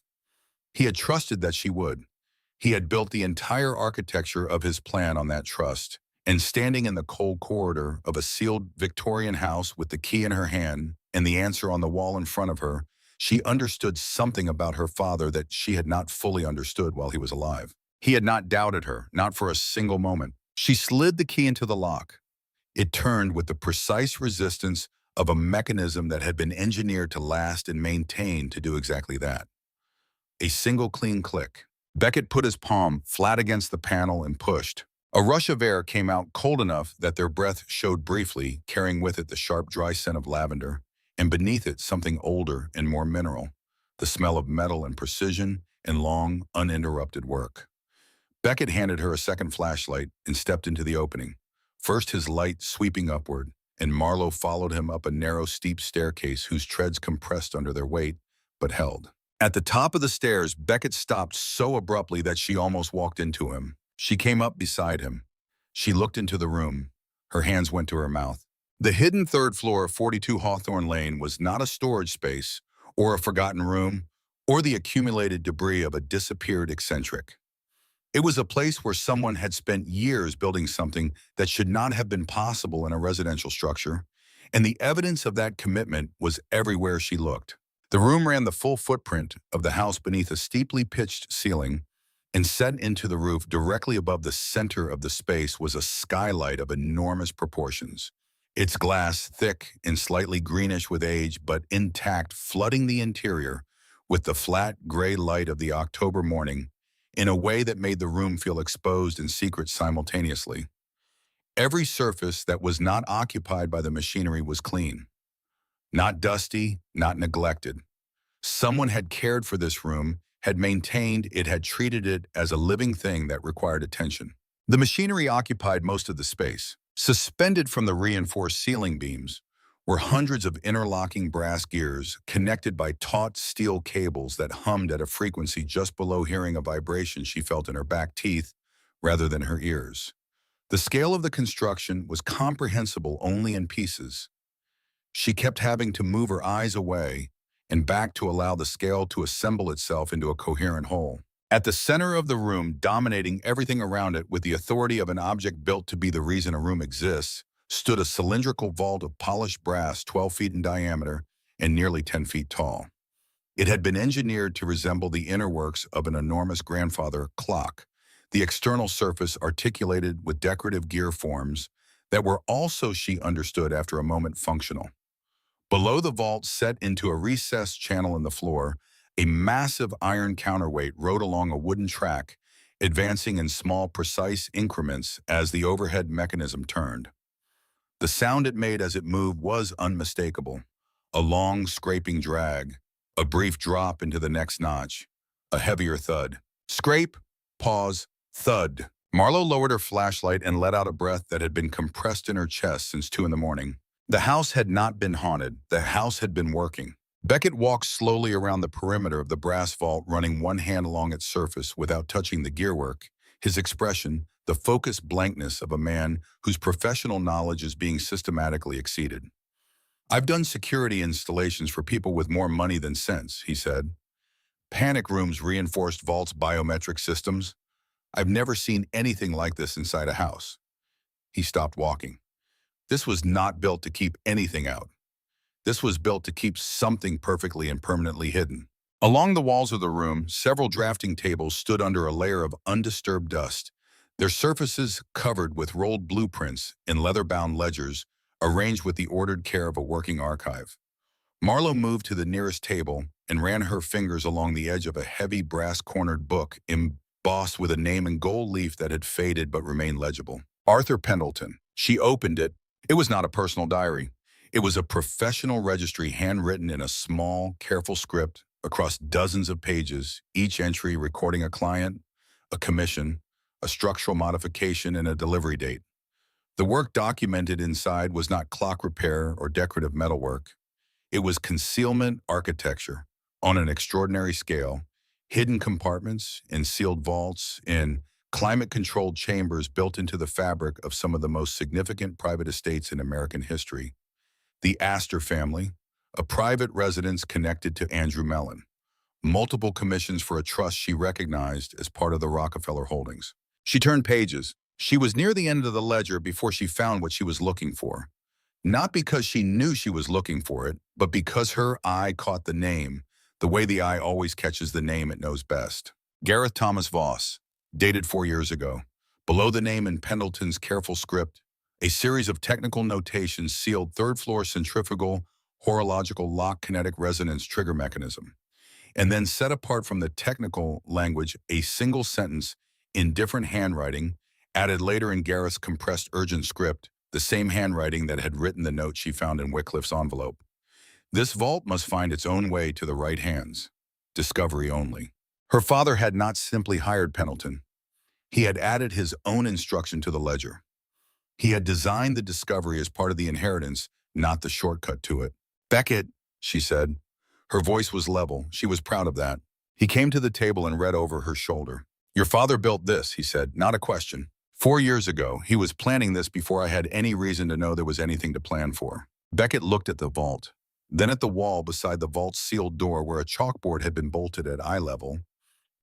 He had trusted that she would. He had built the entire architecture of his plan on that trust, and standing in the cold corridor of a sealed Victorian house with the key in her hand and the answer on the wall in front of her, she understood something about her father that she had not fully understood while he was alive. He had not doubted her, not for a single moment. She slid the key into the lock. It turned with the precise resistance of a mechanism that had been engineered to last and maintained to do exactly that. A single clean click. Beckett put his palm flat against the panel and pushed. A rush of air came out cold enough that their breath showed briefly, carrying with it the sharp, dry scent of lavender, and beneath it something older and more mineral, the smell of metal and precision and long, uninterrupted work. Beckett handed her a second flashlight and stepped into the opening, first his light sweeping upward, and Marlowe followed him up a narrow, steep staircase whose treads compressed under their weight, but held. At the top of the stairs, Beckett stopped so abruptly that she almost walked into him. She came up beside him. She looked into the room. Her hands went to her mouth. The hidden third floor of 42 Hawthorne Lane was not a storage space, or a forgotten room, or the accumulated debris of a disappeared eccentric. It was a place where someone had spent years building something that should not have been possible in a residential structure, and the evidence of that commitment was everywhere she looked. The room ran the full footprint of the house beneath a steeply pitched ceiling, and set into the roof directly above the center of the space was a skylight of enormous proportions. Its glass, thick and slightly greenish with age, but intact, flooding the interior with the flat, gray light of the October morning in a way that made the room feel exposed and secret simultaneously. Every surface that was not occupied by the machinery was clean. Not dusty, not neglected. Someone had cared for this room, had maintained it, had treated it as a living thing that required attention. The machinery occupied most of the space. Suspended from the reinforced ceiling beams were hundreds of interlocking brass gears connected by taut steel cables that hummed at a frequency just below hearing a vibration she felt in her back teeth rather than her ears. The scale of the construction was comprehensible only in pieces. She kept having to move her eyes away and back to allow the scale to assemble itself into a coherent whole. At the center of the room, dominating everything around it with the authority of an object built to be the reason a room exists, stood a cylindrical vault of polished brass 12 feet in diameter and nearly 10 feet tall. It had been engineered to resemble the inner works of an enormous grandfather clock, the external surface articulated with decorative gear forms that were also, she understood after a moment, functional. Below the vault, set into a recessed channel in the floor, a massive iron counterweight rode along a wooden track, advancing in small, precise increments as the overhead mechanism turned. The sound it made as it moved was unmistakable. A long, scraping drag, a brief drop into the next notch, a heavier thud. Scrape, pause, thud. Marlowe lowered her flashlight and let out a breath that had been compressed in her chest since 2 in the morning. The house had not been haunted. The house had been working. Beckett walked slowly around the perimeter of the brass vault, running one hand along its surface without touching the gearwork, his expression the focused blankness of a man whose professional knowledge is being systematically exceeded. "I've done security installations for people with more money than sense," he said. "Panic rooms, reinforced vaults, biometric systems. I've never seen anything like this inside a house." He stopped walking. This was not built to keep anything out. This was built to keep something perfectly and permanently hidden. Along the walls of the room, several drafting tables stood under a layer of undisturbed dust, their surfaces covered with rolled blueprints and leather-bound ledgers arranged with the ordered care of a working archive. Marlowe moved to the nearest table and ran her fingers along the edge of a heavy brass-cornered book embossed with a name in gold leaf that had faded but remained legible. Arthur Pendleton. She opened it. It was not a personal diary. It was a professional registry handwritten in a small, careful script across dozens of pages, each entry recording a client, a commission, a structural modification, and a delivery date. The work documented inside was not clock repair or decorative metalwork. It was concealment architecture on an extraordinary scale, hidden compartments in sealed vaults, in climate-controlled chambers built into the fabric of some of the most significant private estates in American history. The Astor family, a private residence connected to Andrew Mellon. Multiple commissions for a trust she recognized as part of the Rockefeller holdings. She turned pages. She was near the end of the ledger before she found what she was looking for. Not because she knew she was looking for it, but because her eye caught the name, the way the eye always catches the name it knows best. Gareth Thomas Voss, dated 4 years ago. Below the name in Pendleton's careful script, a series of technical notations sealed third-floor centrifugal horological lock kinetic resonance trigger mechanism. And then set apart from the technical language, a single sentence in different handwriting, added later in Gareth's compressed urgent script, the same handwriting that had written the note she found in Wycliffe's envelope. This vault must find its own way to the right hands. Discovery only. Her father had not simply hired Pendleton. He had added his own instruction to the ledger. He had designed the discovery as part of the inheritance, not the shortcut to it. "Beckett," she said. Her voice was level. She was proud of that. He came to the table and read over her shoulder. "Your father built this," he said, "not a question. 4 years ago, he was planning this before I had any reason to know there was anything to plan for." Beckett looked at the vault, then at the wall beside the vault's sealed door where a chalkboard had been bolted at eye level,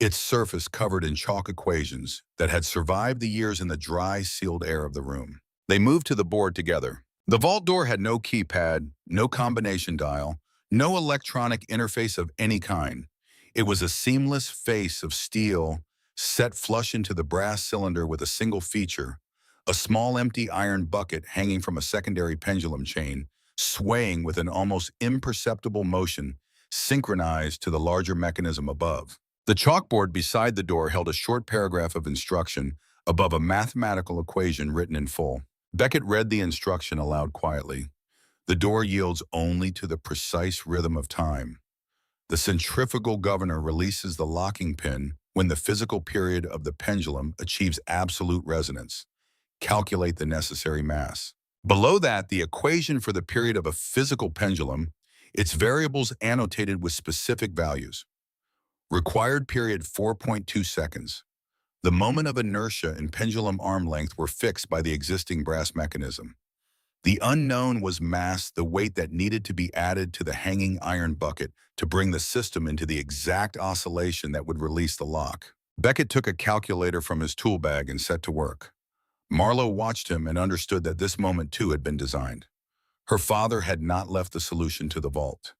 its surface covered in chalk equations that had survived the years in the dry, sealed air of the room. They moved to the board together. The vault door had no keypad, no combination dial, no electronic interface of any kind. It was a seamless face of steel set flush into the brass cylinder with a single feature, a small empty iron bucket hanging from a secondary pendulum chain, swaying with an almost imperceptible motion synchronized to the larger mechanism above. The chalkboard beside the door held a short paragraph of instruction above a mathematical equation written in full. Beckett read the instruction aloud quietly. "The door yields only to the precise rhythm of time. The centrifugal governor releases the locking pin when the physical period of the pendulum achieves absolute resonance. Calculate the necessary mass." Below that, the equation for the period of a physical pendulum, its variables annotated with specific values. Required period 4.2 seconds. The moment of inertia and pendulum arm length were fixed by the existing brass mechanism. The unknown was mass, the weight that needed to be added to the hanging iron bucket to bring the system into the exact oscillation that would release the lock. Beckett took a calculator from his tool bag and set to work. Marlowe watched him and understood that this moment too had been designed. Her father had not left the solution to the vault.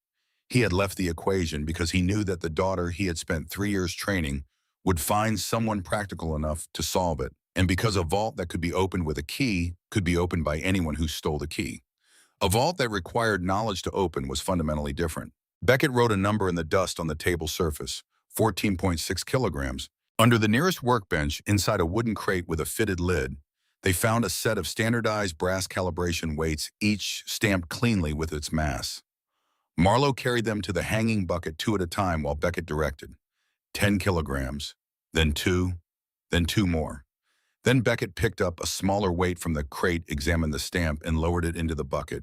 He had left the equation because he knew that the daughter he had spent 3 years training would find someone practical enough to solve it, and because a vault that could be opened with a key could be opened by anyone who stole the key. A vault that required knowledge to open was fundamentally different. Beckett wrote a number in the dust on the table surface, 14.6 kilograms. Under the nearest workbench, inside a wooden crate with a fitted lid, they found a set of standardized brass calibration weights, each stamped cleanly with its mass. Marlowe carried them to the hanging bucket 2 at a time while Beckett directed. 10 kilograms, then 2, then 2 more. Then Beckett picked up a smaller weight from the crate, examined the stamp, and lowered it into the bucket,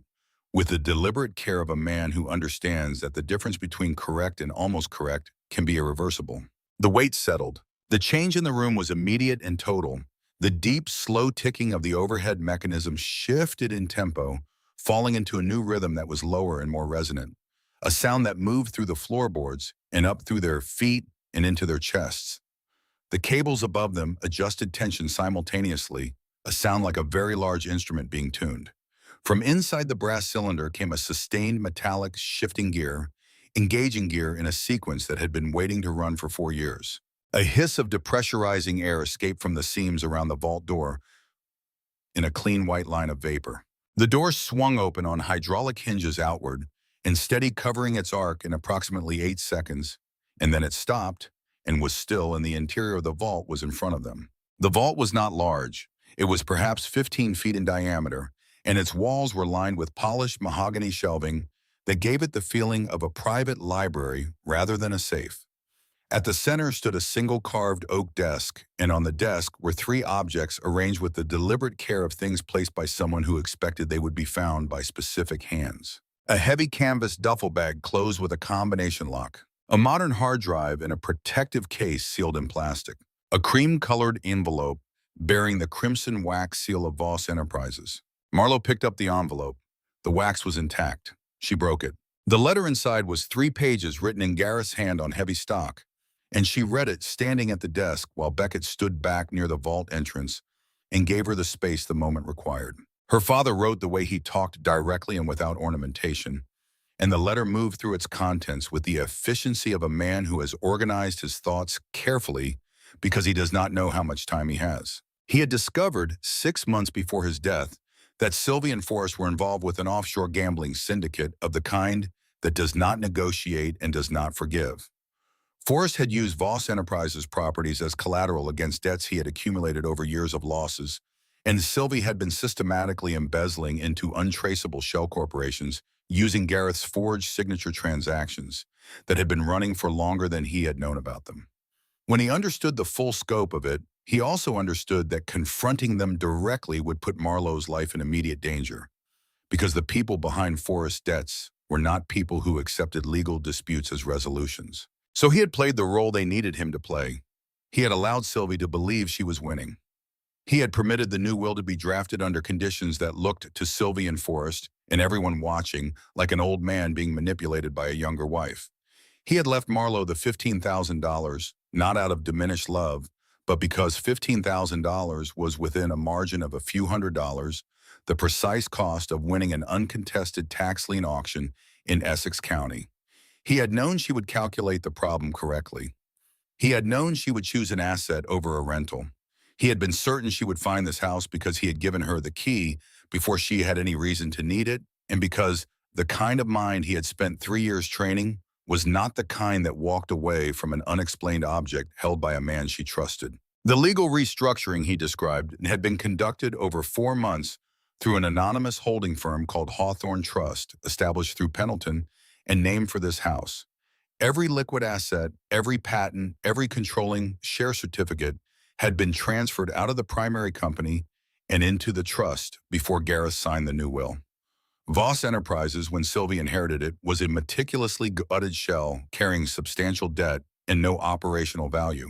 with the deliberate care of a man who understands that the difference between correct and almost correct can be irreversible. The weight settled. The change in the room was immediate and total. The deep, slow ticking of the overhead mechanism shifted in tempo, falling into a new rhythm that was lower and more resonant, a sound that moved through the floorboards and up through their feet and into their chests. The cables above them adjusted tension simultaneously, a sound like a very large instrument being tuned. From inside the brass cylinder came a sustained metallic shifting gear, engaging gear in a sequence that had been waiting to run for 4 years. A hiss of depressurizing air escaped from the seams around the vault door in a clean white line of vapor. The door swung open on hydraulic hinges outward and steady, covering its arc in approximately 8 seconds, and then it stopped and was still, and the interior of the vault was in front of them. The vault was not large. It was perhaps 15 feet in diameter, and its walls were lined with polished mahogany shelving that gave it the feeling of a private library rather than a safe. At the center stood a single carved oak desk, and on the desk were 3 objects arranged with the deliberate care of things placed by someone who expected they would be found by specific hands. A heavy canvas duffel bag closed with a combination lock. A modern hard drive in a protective case sealed in plastic. A cream-colored envelope bearing the crimson wax seal of Voss Enterprises. Marlowe picked up the envelope. The wax was intact. She broke it. The letter inside was 3 pages written in Gareth's hand on heavy stock, and she read it standing at the desk while Beckett stood back near the vault entrance and gave her the space the moment required. Her father wrote the way he talked, directly and without ornamentation, and the letter moved through its contents with the efficiency of a man who has organized his thoughts carefully because he does not know how much time he has. He had discovered 6 months before his death that Sylvie and Forrest were involved with an offshore gambling syndicate of the kind that does not negotiate and does not forgive. Forrest had used Voss Enterprises properties as collateral against debts he had accumulated over years of losses, and Sylvie had been systematically embezzling into untraceable shell corporations using Gareth's forged signature transactions that had been running for longer than he had known about them. When he understood the full scope of it, He also understood that confronting them directly would put Marlowe's life in immediate danger, because the people behind Forrest's debts were not people who accepted legal disputes as resolutions. So he had played the role they needed him to play. He had allowed Sylvie to believe she was winning. He had permitted the new will to be drafted under conditions that looked to Sylvie and Forrest, and everyone watching, like an old man being manipulated by a younger wife. He had left Marlowe the $15,000, not out of diminished love, but because $15,000 was within a margin of a few $100s, the precise cost of winning an uncontested tax lien auction in Essex County. He had known she would calculate the problem correctly. He had known she would choose an asset over a rental. He had been certain she would find this house because he had given her the key before she had any reason to need it, and because the kind of mind he had spent 3 years training was not the kind that walked away from an unexplained object held by a man she trusted. The legal restructuring he described had been conducted over 4 months through an anonymous holding firm called Hawthorne Trust, established through Pendleton and named for this house. Every liquid asset, every patent, every controlling share certificate had been transferred out of the primary company and into the trust before Gareth signed the new will. Voss Enterprises, when Sylvie inherited it, was a meticulously gutted shell carrying substantial debt and no operational value.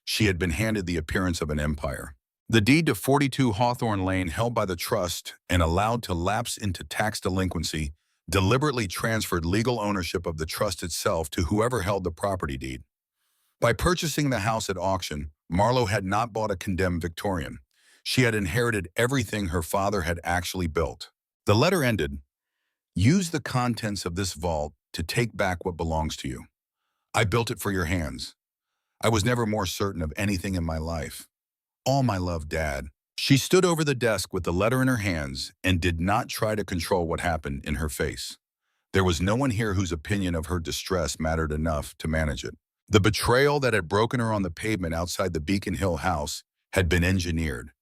She had been handed the appearance of an empire. The deed to 42 Hawthorne Lane, held by the trust and allowed to lapse into tax delinquency, deliberately transferred legal ownership of the trust itself to whoever held the property deed. By purchasing the house at auction, Marlowe had not bought a condemned Victorian. She had inherited everything her father had actually built. The letter ended, "Use the contents of this vault to take back what belongs to you. I built it for your hands. I was never more certain of anything in my life. All my love, Dad." She stood over the desk with the letter in her hands and did not try to control what happened in her face. There was no one here whose opinion of her distress mattered enough to manage it. The betrayal that had broken her on the pavement outside the Beacon Hill house had been engineered.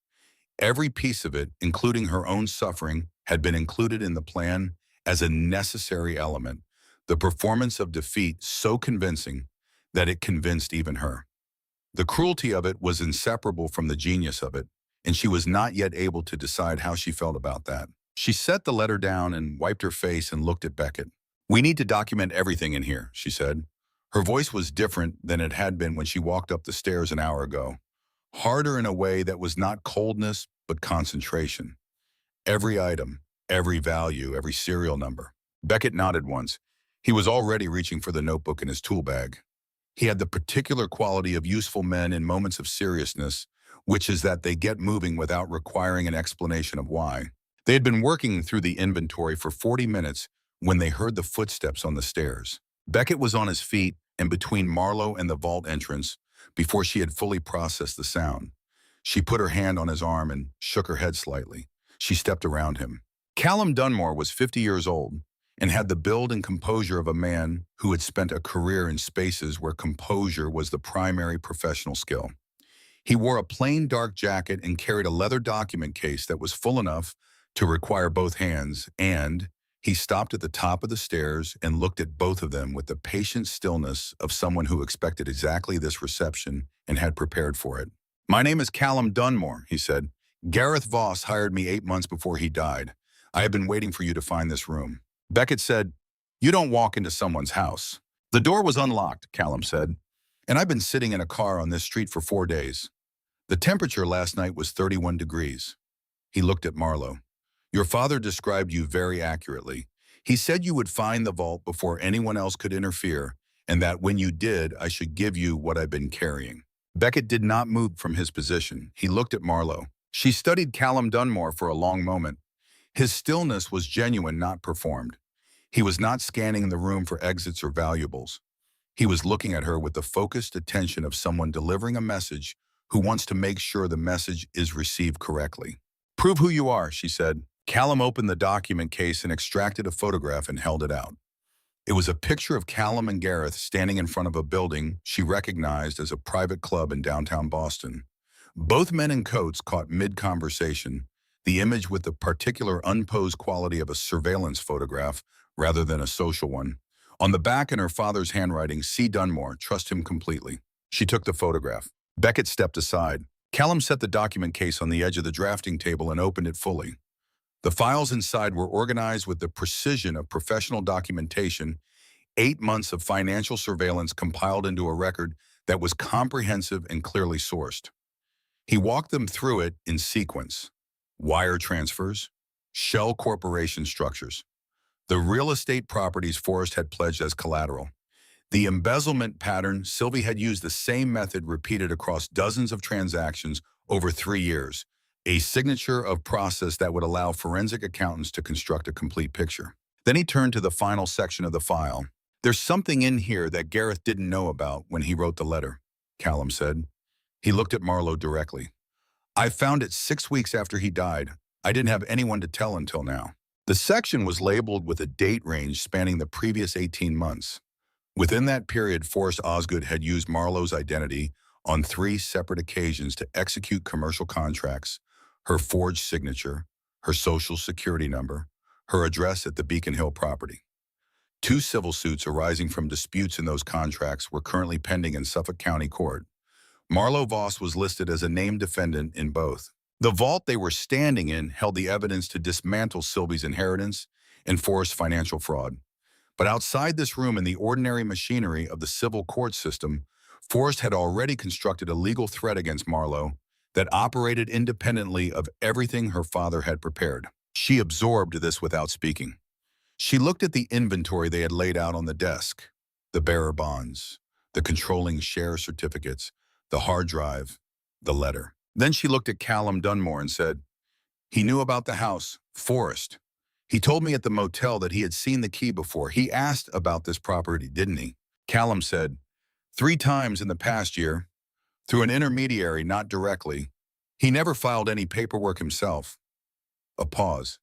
Every piece of it, including her own suffering, had been included in the plan as a necessary element, the performance of defeat so convincing that it convinced even her. The cruelty of it was inseparable from the genius of it, and she was not yet able to decide how she felt about that. She set the letter down and wiped her face and looked at Beckett. "We need to document everything in here," she said. Her voice was different than it had been when she walked up the stairs an hour ago, harder in a way that was not coldness, but concentration. Every item, every value, every serial number. Beckett nodded once. He was already reaching for the notebook in his tool bag. He had the particular quality of useful men in moments of seriousness, which is that they get moving without requiring an explanation of why. They had been working through the inventory for 40 minutes when they heard the footsteps on the stairs. Beckett was on his feet and between Marlowe and the vault entrance before she had fully processed the sound. She put her hand on his arm and shook her head slightly. She stepped around him. Callum Dunmore was 50 years old and had the build and composure of a man who had spent a career in spaces where composure was the primary professional skill. He wore a plain dark jacket and carried a leather document case that was full enough to require both hands, and he stopped at the top of the stairs and looked at both of them with the patient stillness of someone who expected exactly this reception and had prepared for it. "My name is Callum Dunmore," he said. "Gareth Voss hired me 8 months before he died. I have been waiting for you to find this room." Beckett said, "You don't walk into someone's house." "The door was unlocked," Callum said, "and I've been sitting in a car on this street for 4 days. The temperature last night was 31 degrees. He looked at Marlowe. "Your father described you very accurately. He said you would find the vault before anyone else could interfere, and that when you did, I should give you what I've been carrying." Beckett did not move from his position. He looked at Marlowe. She studied Callum Dunmore for a long moment. His stillness was genuine, not performed. He was not scanning the room for exits or valuables. He was looking at her with the focused attention of someone delivering a message who wants to make sure the message is received correctly. "Prove who you are," she said. Callum opened the document case and extracted a photograph and held it out. It was a picture of Callum and Gareth standing in front of a building she recognized as a private club in downtown Boston. Both men in coats caught mid-conversation, the image with the particular unposed quality of a surveillance photograph rather than a social one. On the back in her father's handwriting, "C. Dunmore, trust him completely." She took the photograph. Beckett stepped aside. Callum set the document case on the edge of the drafting table and opened it fully. The files inside were organized with the precision of professional documentation, 8 months of financial surveillance compiled into a record that was comprehensive and clearly sourced. He walked them through it in sequence: wire transfers, shell corporation structures, the real estate properties Forrest had pledged as collateral, the embezzlement pattern. Sylvie had used the same method repeated across dozens of transactions over 3 years, a signature of process that would allow forensic accountants to construct a complete picture. Then he turned to the final section of the file. "There's something in here that Gareth didn't know about when he wrote the letter," Callum said. He looked at Marlowe directly. "I found it 6 weeks after he died. I didn't have anyone to tell until now." The section was labeled with a date range spanning the previous 18 months. Within that period, Forrest Osgood had used Marlowe's identity on 3 separate occasions to execute commercial contracts: her forged signature, her social security number, her address at the Beacon Hill property. 2 civil suits arising from disputes in those contracts were currently pending in Suffolk County Court. Marlowe Voss was listed as a named defendant in both. The vault they were standing in held the evidence to dismantle Sylvie's inheritance and Forrest's financial fraud. But outside this room, in the ordinary machinery of the civil court system, Forrest had already constructed a legal threat against Marlowe that operated independently of everything her father had prepared. She absorbed this without speaking. She looked at the inventory they had laid out on the desk: the bearer bonds, the controlling share certificates, the hard drive, the letter. Then she looked at Callum Dunmore and said, "He knew about the house, Forrest. He told me at the motel that he had seen the key before. He asked about this property, didn't he?" Callum said, "3 times in the past year, through an intermediary, not directly. He never filed any paperwork himself." A pause.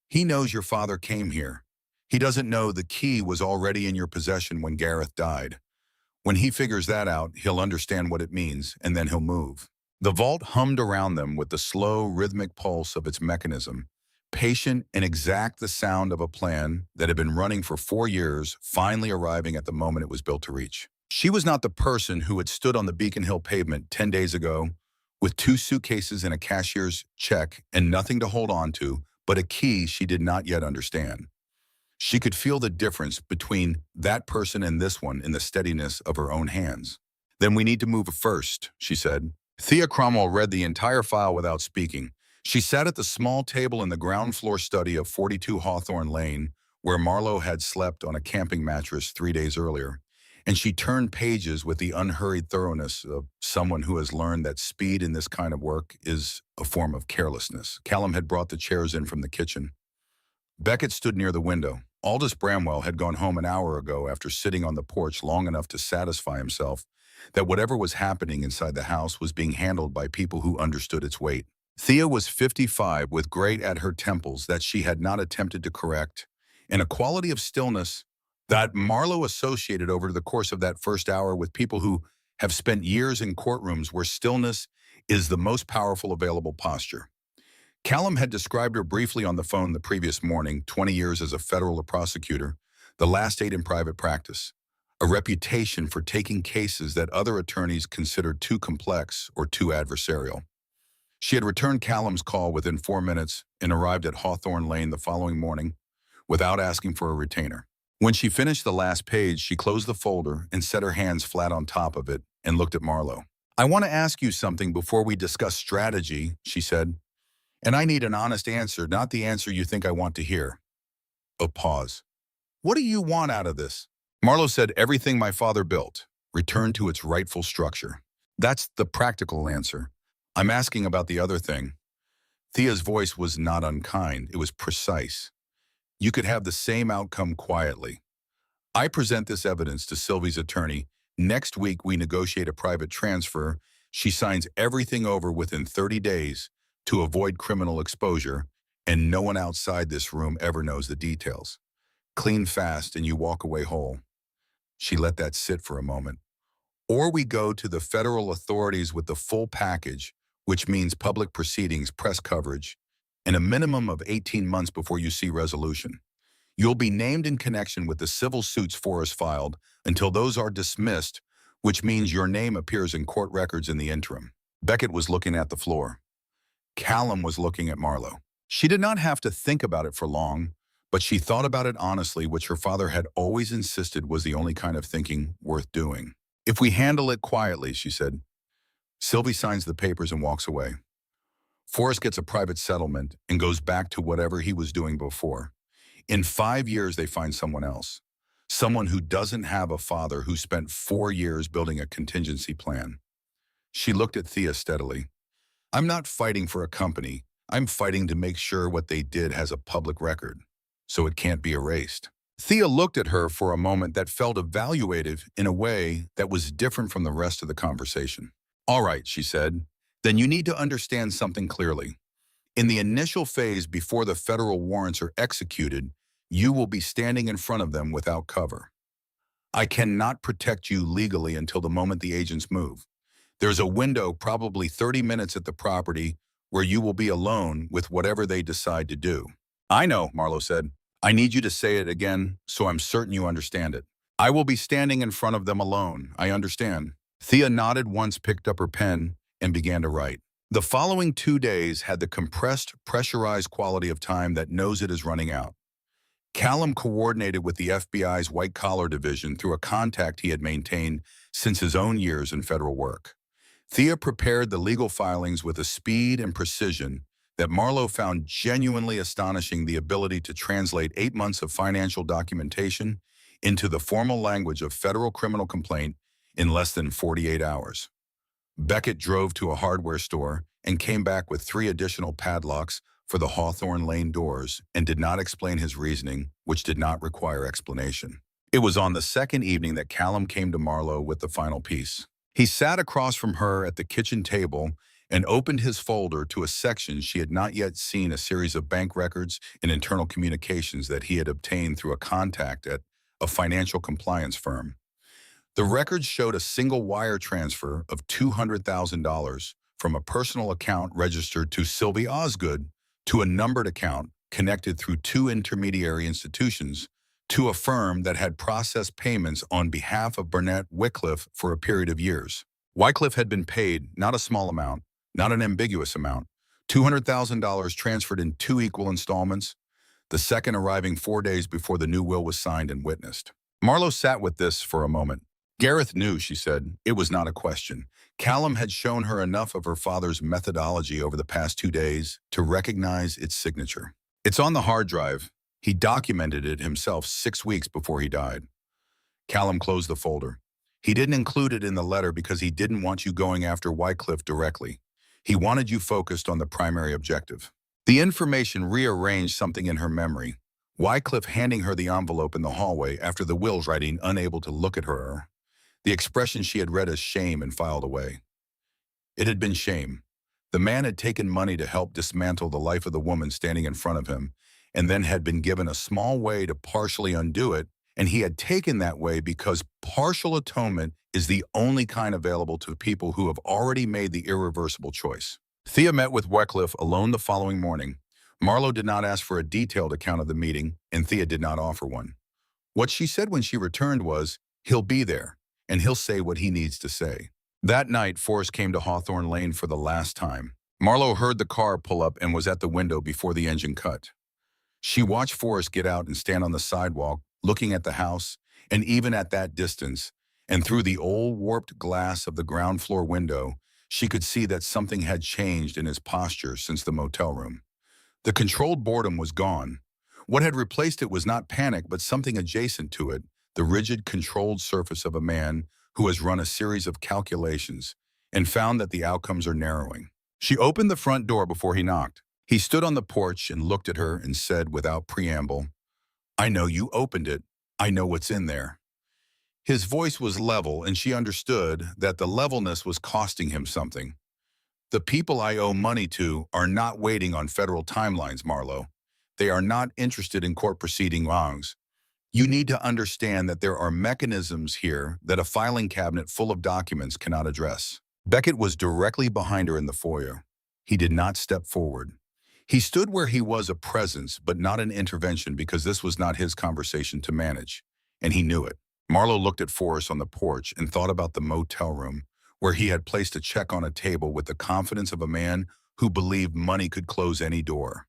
"He knows your father came here. He doesn't know the key was already in your possession when Gareth died. When he figures that out, he'll understand what it means, and then he'll move." The vault hummed around them with the slow, rhythmic pulse of its mechanism, patient and exact, the sound of a plan that had been running for 4 years, finally arriving at the moment it was built to reach. She was not the person who had stood on the Beacon Hill pavement 10 days ago with 2 suitcases and a cashier's check and nothing to hold on to but a key she did not yet understand. She could feel the difference between that person and this one in the steadiness of her own hands. "Then we need to move first," she said. Thea Cromwell read the entire file without speaking. She sat at the small table in the ground floor study of 42 Hawthorne Lane, where Marlowe had slept on a camping mattress 3 days earlier, and she turned pages with the unhurried thoroughness of someone who has learned that speed in this kind of work is a form of carelessness. Callum had brought the chairs in from the kitchen. Beckett stood near the window. Aldous Bramwell had gone home an hour ago after sitting on the porch long enough to satisfy himself that whatever was happening inside the house was being handled by people who understood its weight. Thea was 55, with gray at her temples that she had not attempted to correct, and a quality of stillness that Marlowe associated over the course of that first hour with people who have spent years in courtrooms where stillness is the most powerful available posture. Callum had described her briefly on the phone the previous morning: 20 years as a federal prosecutor, the last 8 in private practice, a reputation for taking cases that other attorneys considered too complex or too adversarial. She had returned Callum's call within 4 minutes and arrived at Hawthorne Lane the following morning without asking for a retainer. When she finished the last page, she closed the folder and set her hands flat on top of it and looked at Marlowe. "I want to ask you something before we discuss strategy," she said. "And I need an honest answer, not the answer you think I want to hear." A pause. "What do you want out of this?" Marlowe said, "Everything my father built, returned to its rightful structure. That's the practical answer. I'm asking about the other thing." Thea's voice was not unkind. It was precise. "You could have the same outcome quietly. I present this evidence to Sylvie's attorney. Next week, we negotiate a private transfer. She signs everything over within 30 days to avoid criminal exposure, and no one outside this room ever knows the details. Clean fast, and you walk away whole." She let that sit for a moment. "Or we go to the federal authorities with the full package, which means public proceedings, press coverage, and a minimum of 18 months before you see resolution. You'll be named in connection with the civil suits Forrest filed until those are dismissed, which means your name appears in court records in the interim. Beckett was looking at the floor. Callum was looking at Marlo. She did not have to think about it for long, but she thought about it honestly, which her father had always insisted was the only kind of thinking worth doing. If we handle it quietly, she said. Sylvie signs the papers and walks away. Forrest gets a private settlement and goes back to whatever he was doing before. In 5 years, they find someone else. Someone who doesn't have a father who spent 4 years building a contingency plan. She looked at Thea steadily. I'm not fighting for a company. I'm fighting to make sure what they did has a public record, so it can't be erased. Thea looked at her for a moment that felt evaluative in a way that was different from the rest of the conversation. All right, she said, then you need to understand something clearly. In the initial phase before the federal warrants are executed, you will be standing in front of them without cover. I cannot protect you legally until the moment the agents move. There's a window, probably 30 minutes at the property, where you will be alone with whatever they decide to do. I know, Marlo said. I need you to say it again so I'm certain you understand it. I will be standing in front of them alone, I understand. Thea nodded once, picked up her pen, and began to write. The following 2 days had the compressed, pressurized quality of time that knows it is running out. Callum coordinated with the FBI's white-collar division through a contact he had maintained since his own years in federal work. Thea prepared the legal filings with a speed and precision that Marlo found genuinely astonishing, the ability to translate 8 months of financial documentation into the formal language of federal criminal complaint in less than 48 hours. Beckett drove to a hardware store and came back with 3 additional padlocks for the Hawthorne Lane doors and did not explain his reasoning, which did not require explanation. It was on the second evening that Callum came to Marlo with the final piece. He sat across from her at the kitchen table and opened his folder to a section she had not yet seen, a series of bank records and internal communications that he had obtained through a contact at a financial compliance firm. The records showed a single wire transfer of $200,000 from a personal account registered to Sylvie Osgood to a numbered account connected through 2 intermediary institutions to a firm that had processed payments on behalf of Burnett Wycliffe for a period of years. Wycliffe had been paid, not a small amount, not an ambiguous amount, $200,000 transferred in 2 equal installments, the second arriving 4 days before the new will was signed and witnessed. Marlo sat with this for a moment. Gareth knew, she said. It was not a question. Callum had shown her enough of her father's methodology over the past 2 days to recognize its signature. It's on the hard drive. He documented it himself 6 weeks before he died. Callum closed the folder. He didn't include it in the letter because he didn't want you going after Wycliffe directly. He wanted you focused on the primary objective. The information rearranged something in her memory. Wycliffe handing her the envelope in the hallway after the will's writing, unable to look at her. The expression she had read as shame and filed away. It had been shame. The man had taken money to help dismantle the life of the woman standing in front of him, and then had been given a small way to partially undo it, and he had taken that way because partial atonement is the only kind available to people who have already made the irreversible choice. Thea met with Wycliffe alone the following morning. Marlo did not ask for a detailed account of the meeting, and Thea did not offer one. What she said when she returned was, he'll be there, and he'll say what he needs to say. That night, Forrest came to Hawthorne Lane for the last time. Marlo heard the car pull up and was at the window before the engine cut. She watched Forrest get out and stand on the sidewalk, looking at the house, and even at that distance, and through the old warped glass of the ground floor window, she could see that something had changed in his posture since the motel room. The controlled boredom was gone. What had replaced it was not panic, but something adjacent to it, the rigid, controlled surface of a man who has run a series of calculations and found that the outcomes are narrowing. She opened the front door before he knocked. He stood on the porch and looked at her and said without preamble, I know you opened it. I know what's in there. His voice was level, and she understood that the levelness was costing him something. The people I owe money to are not waiting on federal timelines, Marlo. They are not interested in court proceedings. You need to understand that there are mechanisms here that a filing cabinet full of documents cannot address. Beckett was directly behind her in the foyer. He did not step forward. He stood where he was, a presence, but not an intervention, because this was not his conversation to manage, and he knew it. Marlo looked at Forrest on the porch and thought about the motel room, where he had placed a check on a table with the confidence of a man who believed money could close any door.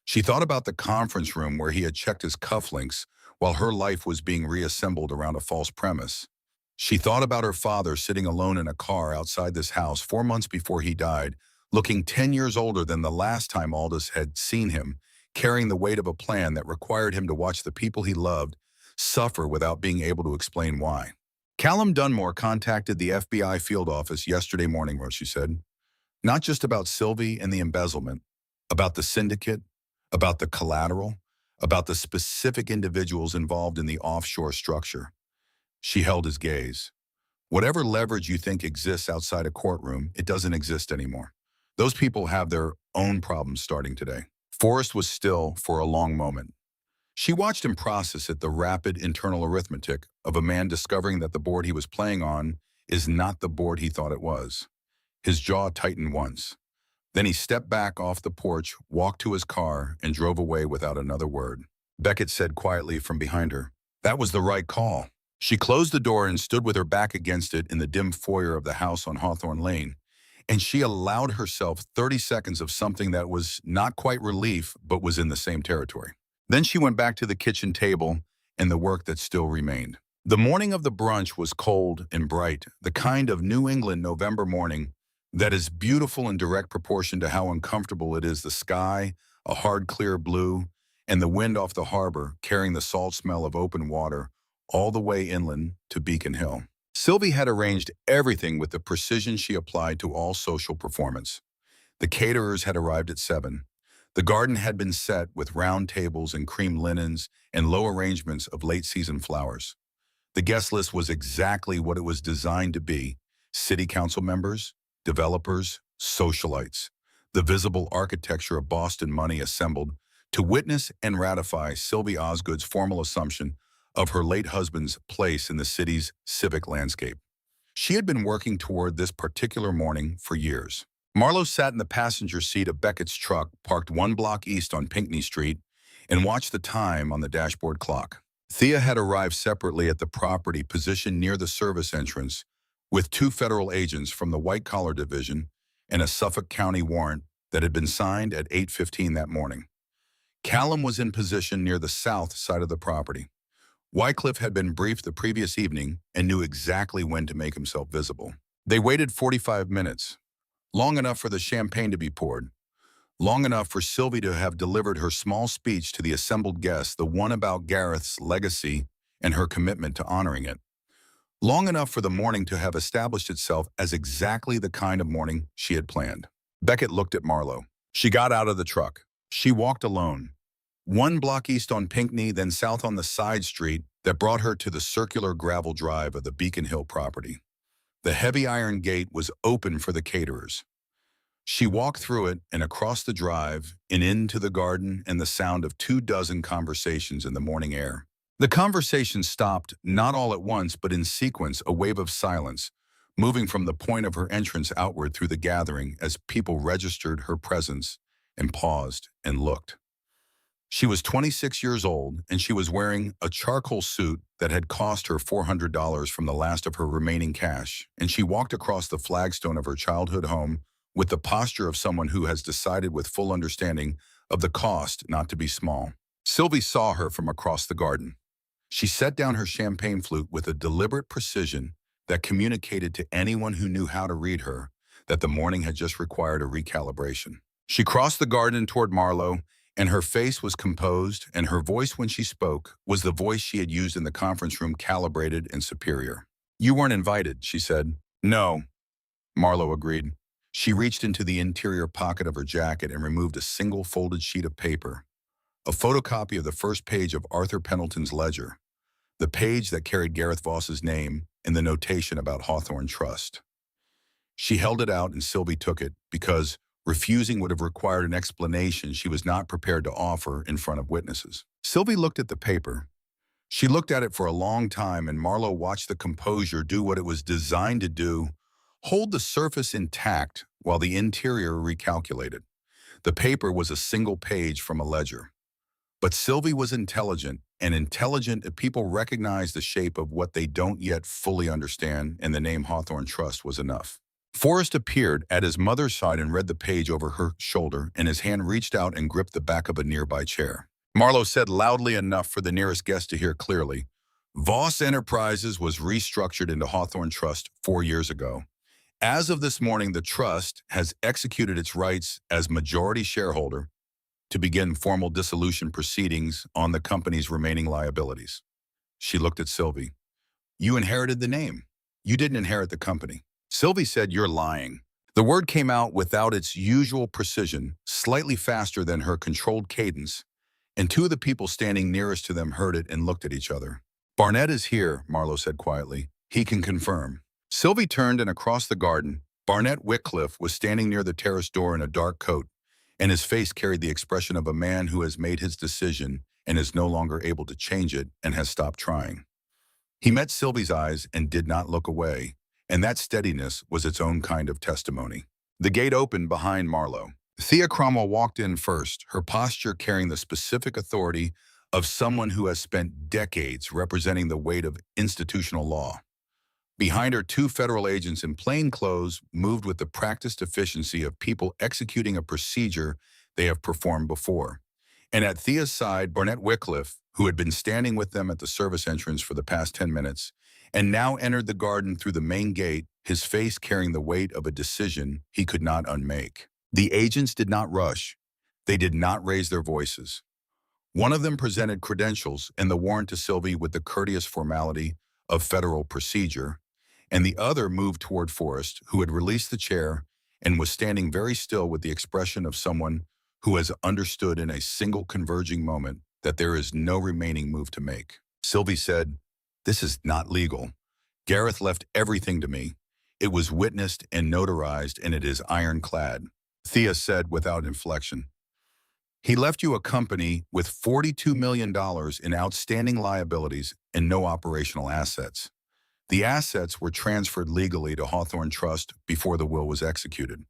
She thought about the conference room where he had checked his cufflinks while her life was being reassembled around a false premise. She thought about her father sitting alone in a car outside this house 4 months before he died, looking 10 years older than the last time Aldous had seen him, carrying the weight of a plan that required him to watch the people he loved suffer without being able to explain why. Callum Dunmore contacted the FBI field office yesterday morning, Roshi said. Not just about Sylvie and the embezzlement, about the syndicate, about the collateral, about the specific individuals involved in the offshore structure. She held his gaze. Whatever leverage you think exists outside a courtroom, it doesn't exist anymore. Those people have their own problems starting today. Forrest was still for a long moment. She watched him process it, the rapid internal arithmetic of a man discovering that the board he was playing on is not the board he thought it was. His jaw tightened once. Then he stepped back off the porch, walked to his car, and drove away without another word. Beckett said quietly from behind her, "That was the right call." She closed the door and stood with her back against it in the dim foyer of the house on Hawthorne Lane, and she allowed herself 30 seconds of something that was not quite relief, but was in the same territory. Then she went back to the kitchen table and the work that still remained. The morning of the brunch was cold and bright, the kind of New England November morning that is beautiful in direct proportion to how uncomfortable it is. The sky, a hard clear blue, and the wind off the harbor carrying the salt smell of open water all the way inland to Beacon Hill. Sylvie had arranged everything with the precision she applied to all social performance. The caterers had arrived at 7. The garden had been set with round tables and cream linens and low arrangements of late-season flowers. The guest list was exactly what it was designed to be: city council members, developers, socialites. The visible architecture of Boston money assembled to witness and ratify Sylvie Osgood's formal assumption of her late husband's place in the city's civic landscape. She had been working toward this particular morning for years. Marlowe sat in the passenger seat of Beckett's truck, parked 1 block east on Pinckney Street, and watched the time on the dashboard clock. Thea had arrived separately at the property, positioned near the service entrance, with 2 federal agents from the White Collar Division and a Suffolk County warrant that had been signed at 8:15 that morning. Callum was in position near the south side of the property. Wycliffe had been briefed the previous evening and knew exactly when to make himself visible. They waited 45 minutes, long enough for the champagne to be poured, long enough for Sylvie to have delivered her small speech to the assembled guests, the one about Gareth's legacy and her commitment to honoring it. Long enough for the morning to have established itself as exactly the kind of morning she had planned. Beckett looked at Marlowe. She got out of the truck. She walked alone. 1 block east on Pinckney, then south on the side street that brought her to the circular gravel drive of the Beacon Hill property. The heavy iron gate was open for the caterers. She walked through it and across the drive and into the garden and the sound of 24 conversations in the morning air. The conversation stopped, not all at once, but in sequence, a wave of silence, moving from the point of her entrance outward through the gathering as people registered her presence and paused and looked. She was 26 years old, and she was wearing a charcoal suit that had cost her $400 from the last of her remaining cash, and she walked across the flagstone of her childhood home with the posture of someone who has decided with full understanding of the cost not to be small. Sylvie saw her from across the garden. She set down her champagne flute with a deliberate precision that communicated to anyone who knew how to read her that the morning had just required a recalibration. She crossed the garden toward Marlowe, and her face was composed, and her voice when she spoke was the voice she had used in the conference room, calibrated and superior. "You weren't invited," she said. "No," Marlowe agreed. She reached into the interior pocket of her jacket and removed a single folded sheet of paper, a photocopy of the first page of Arthur Pendleton's ledger, the page that carried Gareth Voss's name and the notation about Hawthorne Trust. She held it out and Sylvie took it because refusing would have required an explanation she was not prepared to offer in front of witnesses. Sylvie looked at the paper. She looked at it for a long time, and Marlowe watched the composure do what it was designed to do: hold the surface intact while the interior recalculated. The paper was a single page from a ledger. But Sylvie was intelligent, and intelligent if people recognize the shape of what they don't yet fully understand, and the name Hawthorne Trust was enough. Forrest appeared at his mother's side and read the page over her shoulder, and his hand reached out and gripped the back of a nearby chair. Marlowe said loudly enough for the nearest guest to hear clearly, Voss Enterprises was restructured into Hawthorne Trust 4 years ago. As of this morning, the trust has executed its rights as majority shareholder to begin formal dissolution proceedings on the company's remaining liabilities. She looked at Sylvie. You inherited the name. You didn't inherit the company. Sylvie said, you're lying. The word came out without its usual precision, slightly faster than her controlled cadence, and two of the people standing nearest to them heard it and looked at each other. Barnett is here, Marlowe said quietly. He can confirm. Sylvie turned, and across the garden, Barnett Whitcliffe was standing near the terrace door in a dark coat, and his face carried the expression of a man who has made his decision and is no longer able to change it and has stopped trying. He met Sylvie's eyes and did not look away, and that steadiness was its own kind of testimony. The gate opened behind Marlowe. Thea Cromwell walked in first, her posture carrying the specific authority of someone who has spent decades representing the weight of institutional law. Behind her, two federal agents in plain clothes moved with the practiced efficiency of people executing a procedure they have performed before. And at Thea's side, Barnett Whitcliffe, who had been standing with them at the service entrance for the past 10 minutes, and now entered the garden through the main gate, his face carrying the weight of a decision he could not unmake. The agents did not rush. They did not raise their voices. One of them presented credentials and the warrant to Sylvie with the courteous formality of federal procedure, and the other moved toward Forrest, who had released the chair and was standing very still with the expression of someone who has understood in a single converging moment that there is no remaining move to make. Sylvie said, this is not legal. Gareth left everything to me. It was witnessed and notarized, and it is ironclad. Thea said without inflection. He left you a company with $42 million in outstanding liabilities and no operational assets. The assets were transferred legally to Hawthorne Trust before the will was executed.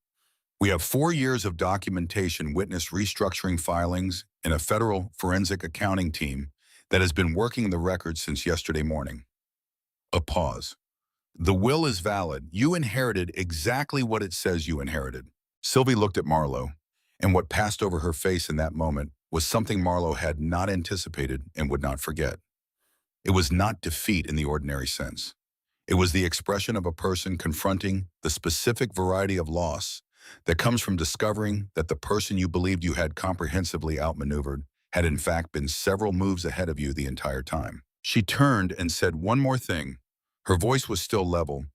We have 4 years of documentation, witness restructuring filings, and a federal forensic accounting team that has been working the records since yesterday morning. A pause. The will is valid. You inherited exactly what it says you inherited. Sylvie looked at Marlowe, and what passed over her face in that moment was something Marlowe had not anticipated and would not forget. It was not defeat in the ordinary sense. It was the expression of a person confronting the specific variety of loss that comes from discovering that the person you believed you had comprehensively outmaneuvered had in fact been several moves ahead of you the entire time. She turned and said one more thing. Her voice was still level.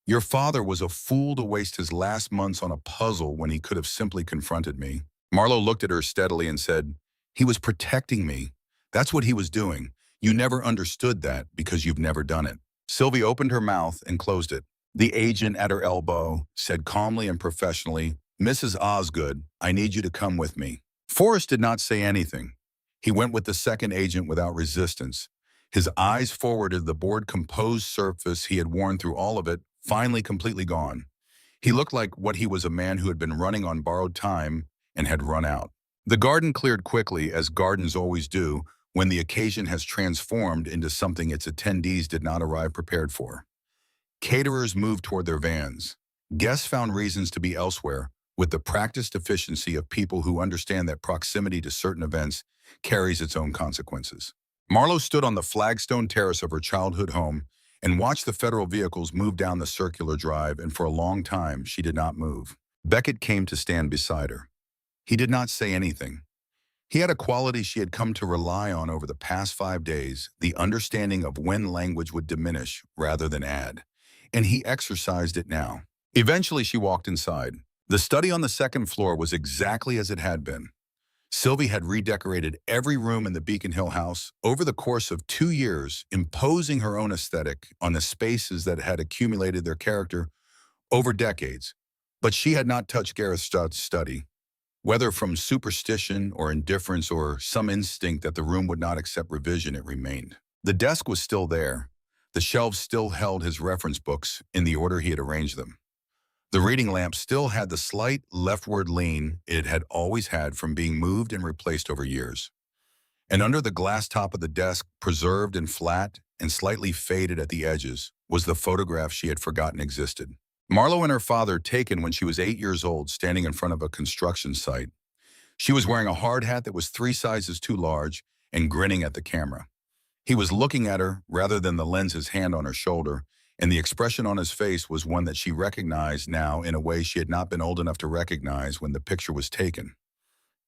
Your father was a fool to waste his last months on a puzzle when he could have simply confronted me. Marlowe looked at her steadily and said, he was protecting me. That's what he was doing. You never understood that because you've never done it. Sylvie opened her mouth and closed it. The agent at her elbow said calmly and professionally, Mrs. Osgood, I need you to come with me. Forrest did not say anything. He went with the second agent without resistance. His eyes forwarded the board-composed surface he had worn through all of it, finally completely gone. He looked like what he was, a man who had been running on borrowed time and had run out. The garden cleared quickly, as gardens always do, when the occasion has transformed into something its attendees did not arrive prepared for. Caterers moved toward their vans. Guests found reasons to be elsewhere, with the practiced efficiency of people who understand that proximity to certain events carries its own consequences. Marlowe stood on the flagstone terrace of her childhood home and watched the federal vehicles move down the circular drive, and for a long time she did not move. Beckett came to stand beside her. He did not say anything. He had a quality she had come to rely on over the past 5 days, the understanding of when language would diminish rather than add, and he exercised it now. Eventually she walked inside. The study on the second floor was exactly as it had been. Sylvie had redecorated every room in the Beacon Hill house over the course of 2 years, imposing her own aesthetic on the spaces that had accumulated their character over decades. But she had not touched Gareth's study. Whether from superstition or indifference or some instinct that the room would not accept revision, it remained. The desk was still there. The shelves still held his reference books in the order he had arranged them. The reading lamp still had the slight leftward lean it had always had from being moved and replaced over years. And under the glass top of the desk, preserved and flat and slightly faded at the edges, was the photograph she had forgotten existed. Marlo and her father taken when she was 8 years old, standing in front of a construction site. She was wearing a hard hat that was 3 sizes too large and grinning at the camera. He was looking at her rather than the lens's hand on her shoulder, and the expression on his face was one that she recognized now in a way she had not been old enough to recognize when the picture was taken.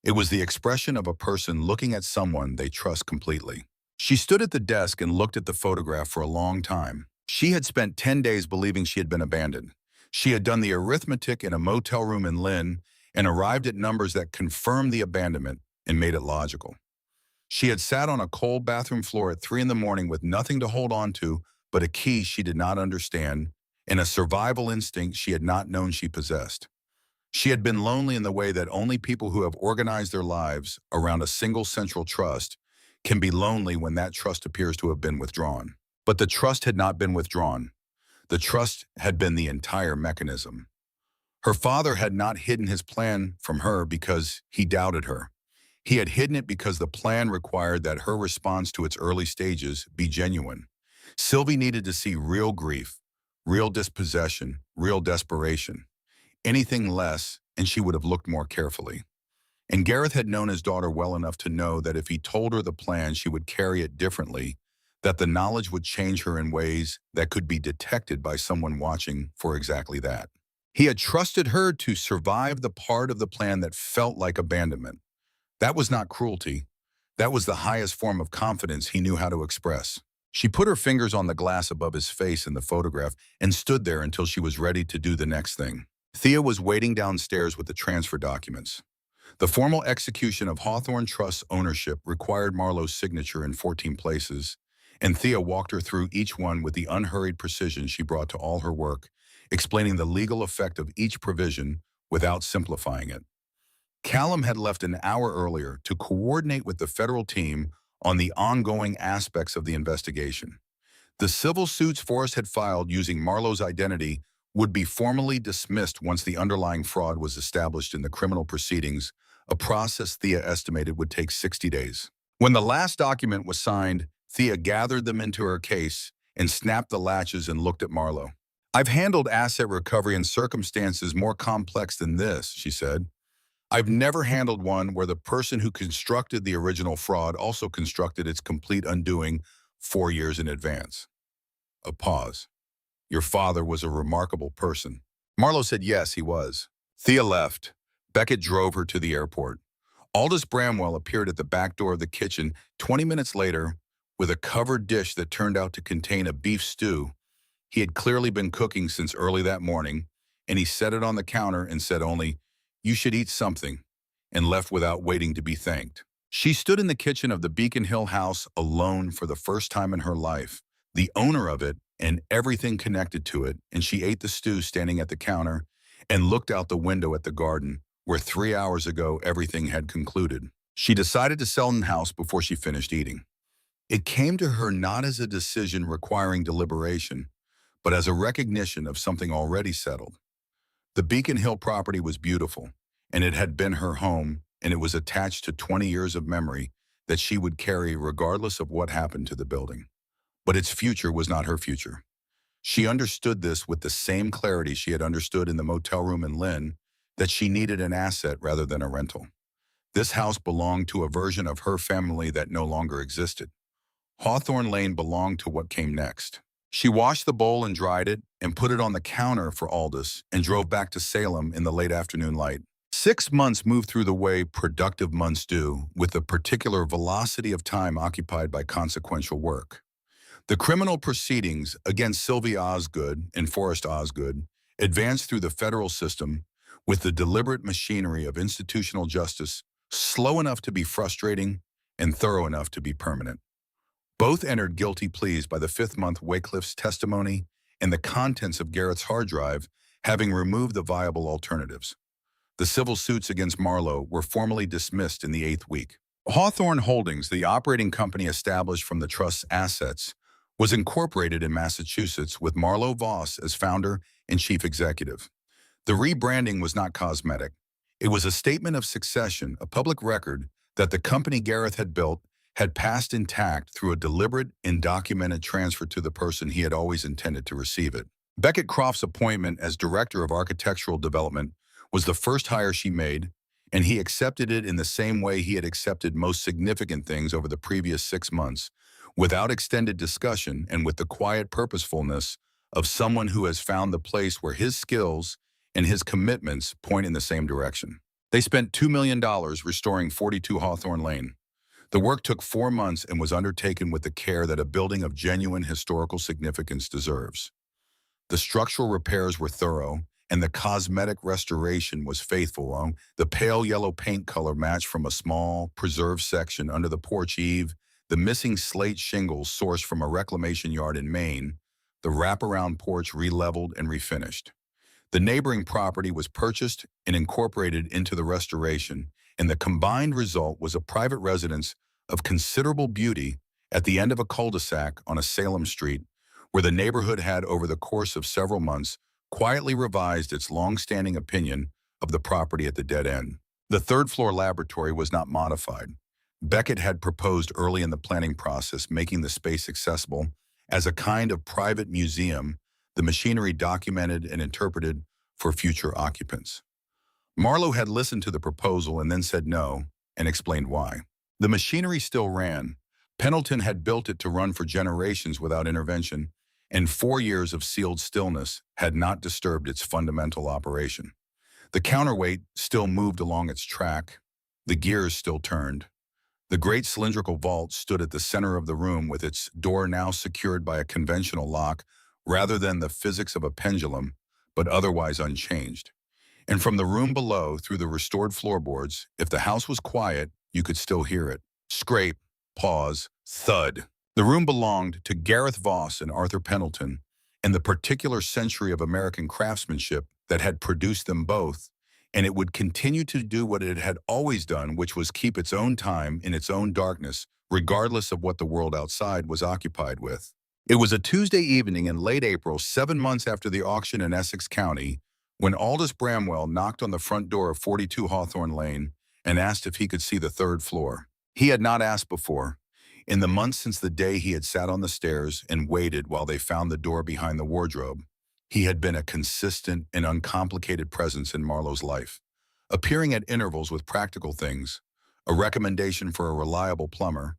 It was the expression of a person looking at someone they trust completely. She stood at the desk and looked at the photograph for a long time. She had spent 10 days believing she had been abandoned. She had done the arithmetic in a motel room in Lynn and arrived at numbers that confirmed the abandonment and made it logical. She had sat on a cold bathroom floor at 3 in the morning with nothing to hold on to but a key she did not understand and a survival instinct she had not known she possessed. She had been lonely in the way that only people who have organized their lives around a single central trust can be lonely when that trust appears to have been withdrawn. But the trust had not been withdrawn. The trust had been the entire mechanism. Her father had not hidden his plan from her because he doubted her. He had hidden it because the plan required that her response to its early stages be genuine. Sylvie needed to see real grief, real dispossession, real desperation. Anything less, and she would have looked more carefully. And Gareth had known his daughter well enough to know that if he told her the plan, she would carry it differently, that the knowledge would change her in ways that could be detected by someone watching for exactly that. He had trusted her to survive the part of the plan that felt like abandonment. That was not cruelty. That was the highest form of confidence he knew how to express. She put her fingers on the glass above his face in the photograph and stood there until she was ready to do the next thing. Thea was waiting downstairs with the transfer documents. The formal execution of Hawthorne Trust's ownership required Marlowe's signature in 14 places, and Thea walked her through each one with the unhurried precision she brought to all her work, explaining the legal effect of each provision without simplifying it. Callum had left an hour earlier to coordinate with the federal team on the ongoing aspects of the investigation. The civil suits Forrest had filed using Marlowe's identity would be formally dismissed once the underlying fraud was established in the criminal proceedings, a process Thea estimated would take 60 days. When the last document was signed, Thea gathered them into her case and snapped the latches and looked at Marlowe. "I've handled asset recovery in circumstances more complex than this," she said. "I've never handled one where the person who constructed the original fraud also constructed its complete undoing 4 years in advance." A pause. "Your father was a remarkable person." Marlowe said yes, he was. Thea left. Beckett drove her to the airport. Aldous Bramwell appeared at the back door of the kitchen 20 minutes later with a covered dish that turned out to contain a beef stew. He had clearly been cooking since early that morning, and he set it on the counter and said only, "You should eat something," and left without waiting to be thanked. She stood in the kitchen of the Beacon Hill house alone for the first time in her life, the owner of it and everything connected to it, and she ate the stew standing at the counter and looked out the window at the garden, where 3 hours ago everything had concluded. She decided to sell the house before she finished eating. It came to her not as a decision requiring deliberation, but as a recognition of something already settled. The Beacon Hill property was beautiful, and it had been her home, and it was attached to 20 years of memory that she would carry regardless of what happened to the building. But its future was not her future. She understood this with the same clarity she had understood in the motel room in Lynn, that she needed an asset rather than a rental. This house belonged to a version of her family that no longer existed. Hawthorne Lane belonged to what came next. She washed the bowl and dried it and put it on the counter for Aldous and drove back to Salem in the late afternoon light. 6 months moved through the way productive months do, with a particular velocity of time occupied by consequential work. The criminal proceedings against Sylvia Osgood and Forrest Osgood advanced through the federal system with the deliberate machinery of institutional justice, slow enough to be frustrating and thorough enough to be permanent. Both entered guilty pleas by the 5th month Wycliffe's testimony and the contents of Garrett's hard drive having removed the viable alternatives. The civil suits against Marlowe were formally dismissed in the 8th week. Hawthorne Holdings, the operating company established from the trust's assets, was incorporated in Massachusetts with Marlo Voss as founder and chief executive. The rebranding was not cosmetic. It was a statement of succession, a public record that the company Gareth had built had passed intact through a deliberate, undocumented transfer to the person he had always intended to receive it. Beckett Croft's appointment as Director of Architectural Development was the first hire she made, and he accepted it in the same way he had accepted most significant things over the previous 6 months, without extended discussion and with the quiet purposefulness of someone who has found the place where his skills and his commitments point in the same direction. They spent $2 million restoring 42 Hawthorne Lane. The work took 4 months and was undertaken with the care that a building of genuine historical significance deserves. The structural repairs were thorough, and the cosmetic restoration was faithful. The pale yellow paint color matched from a small, preserved section under the porch eave, the missing slate shingles sourced from a reclamation yard in Maine, the wraparound porch re-leveled and refinished. The neighboring property was purchased and incorporated into the restoration, and the combined result was a private residence of considerable beauty at the end of a cul-de-sac on a Salem street, where the neighborhood had, over the course of several months, quietly revised its long-standing opinion of the property at the dead end. The third-floor laboratory was not modified. Beckett had proposed early in the planning process making the space accessible as a kind of private museum, the machinery documented and interpreted for future occupants. Marlowe had listened to the proposal and then said no, and explained why. The machinery still ran. Pendleton had built it to run for generations without intervention, and 4 years of sealed stillness had not disturbed its fundamental operation. The counterweight still moved along its track. The gears still turned. The great cylindrical vault stood at the center of the room with its door now secured by a conventional lock rather than the physics of a pendulum, but otherwise unchanged. And from the room below, through the restored floorboards, if the house was quiet, you could still hear it. Scrape, pause, thud. The room belonged to Gareth Voss and Arthur Pendleton, and the particular century of American craftsmanship that had produced them both, and it would continue to do what it had always done, which was keep its own time in its own darkness, regardless of what the world outside was occupied with. It was a Tuesday evening in late April, 7 months after the auction in Essex County, when Aldous Bramwell knocked on the front door of 42 Hawthorne Lane and asked if he could see the third floor. He had not asked before. In the months since the day he had sat on the stairs and waited while they found the door behind the wardrobe, he had been a consistent and uncomplicated presence in Marlowe's life, appearing at intervals with practical things, a recommendation for a reliable plumber,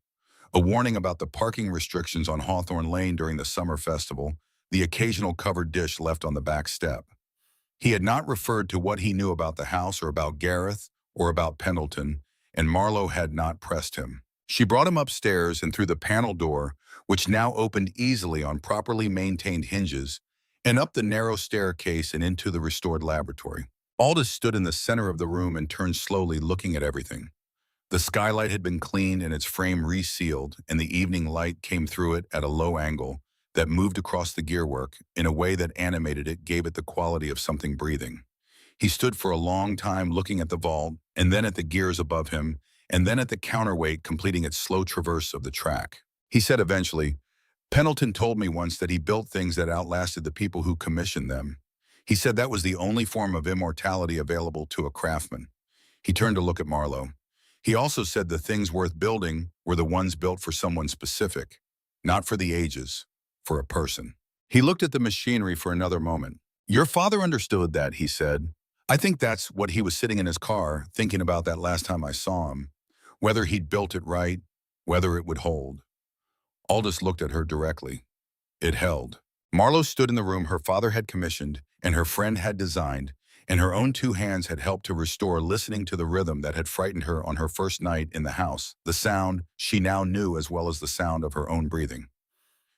a warning about the parking restrictions on Hawthorne Lane during the summer festival, the occasional covered dish left on the back step. He had not referred to what he knew about the house or about Gareth or about Pendleton, and Marlowe had not pressed him. She brought him upstairs and through the panel door, which now opened easily on properly maintained hinges, and up the narrow staircase and into the restored laboratory. Aldous stood in the center of the room and turned slowly, looking at everything. The skylight had been cleaned and its frame resealed, and the evening light came through it at a low angle that moved across the gearwork in a way that animated it, gave it the quality of something breathing. He stood for a long time looking at the vault, and then at the gears above him, and then at the counterweight completing its slow traverse of the track. He said eventually, "Pendleton told me once that he built things that outlasted the people who commissioned them. He said that was the only form of immortality available to a craftsman." He turned to look at Marlowe. He also said the things worth building were the ones built for someone specific, not for the ages, for a person. He looked at the machinery for another moment. "Your father understood that," he said. "I think that's what he was sitting in his car thinking about that last time I saw him. Whether he'd built it right, whether it would hold." Aldous looked at her directly. It held. Marlowe stood in the room her father had commissioned and her friend had designed, and her own 2 hands had helped to restore, listening to the rhythm that had frightened her on her first night in the house, the sound she now knew as well as the sound of her own breathing.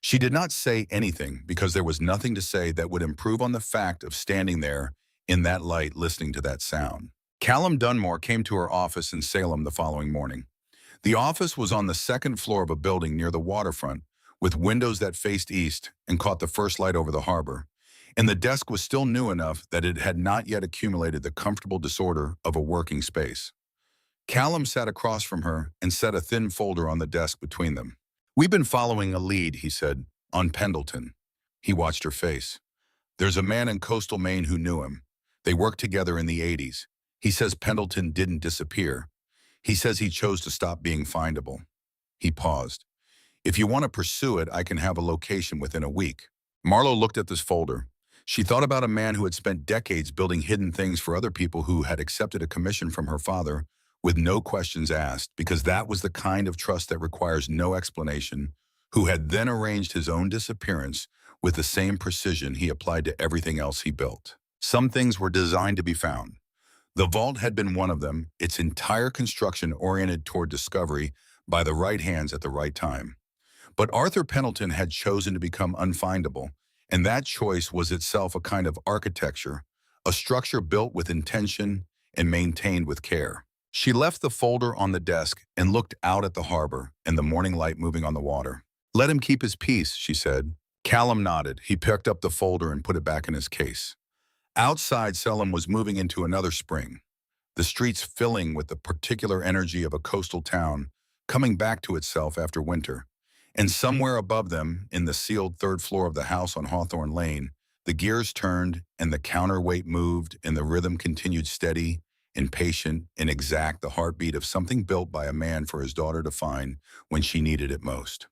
She did not say anything because there was nothing to say that would improve on the fact of standing there in that light listening to that sound. Callum Dunmore came to her office in Salem the following morning. The office was on the 2nd floor of a building near the waterfront, with windows that faced east and caught the first light over the harbor, and the desk was still new enough that it had not yet accumulated the comfortable disorder of a working space. Callum sat across from her and set a thin folder on the desk between them. "We've been following a lead," he said, "on Pendleton." He watched her face. "There's a man in coastal Maine who knew him. They worked together in the 80s. He says Pendleton didn't disappear. He says he chose to stop being findable." He paused. If you want to pursue it, I can have a location within a week. Marlo looked at this folder. She thought about a man who had spent decades building hidden things for other people who had accepted a commission from her father with no questions asked, because that was the kind of trust that requires no explanation, who had then arranged his own disappearance with the same precision he applied to everything else he built. Some things were designed to be found. The vault had been one of them, its entire construction oriented toward discovery by the right hands at the right time. But Arthur Pendleton had chosen to become unfindable, and that choice was itself a kind of architecture, a structure built with intention and maintained with care. She left the folder on the desk and looked out at the harbor and the morning light moving on the water. Let him keep his peace, she said. Callum nodded. He picked up the folder and put it back in his case. Outside, Selim was moving into another spring, the streets filling with the particular energy of a coastal town, coming back to itself after winter. And somewhere above them, in the sealed third floor of the house on Hawthorne Lane, the gears turned and the counterweight moved and the rhythm continued steady and patient and exact, the heartbeat of something built by a man for his daughter to find when she needed it most.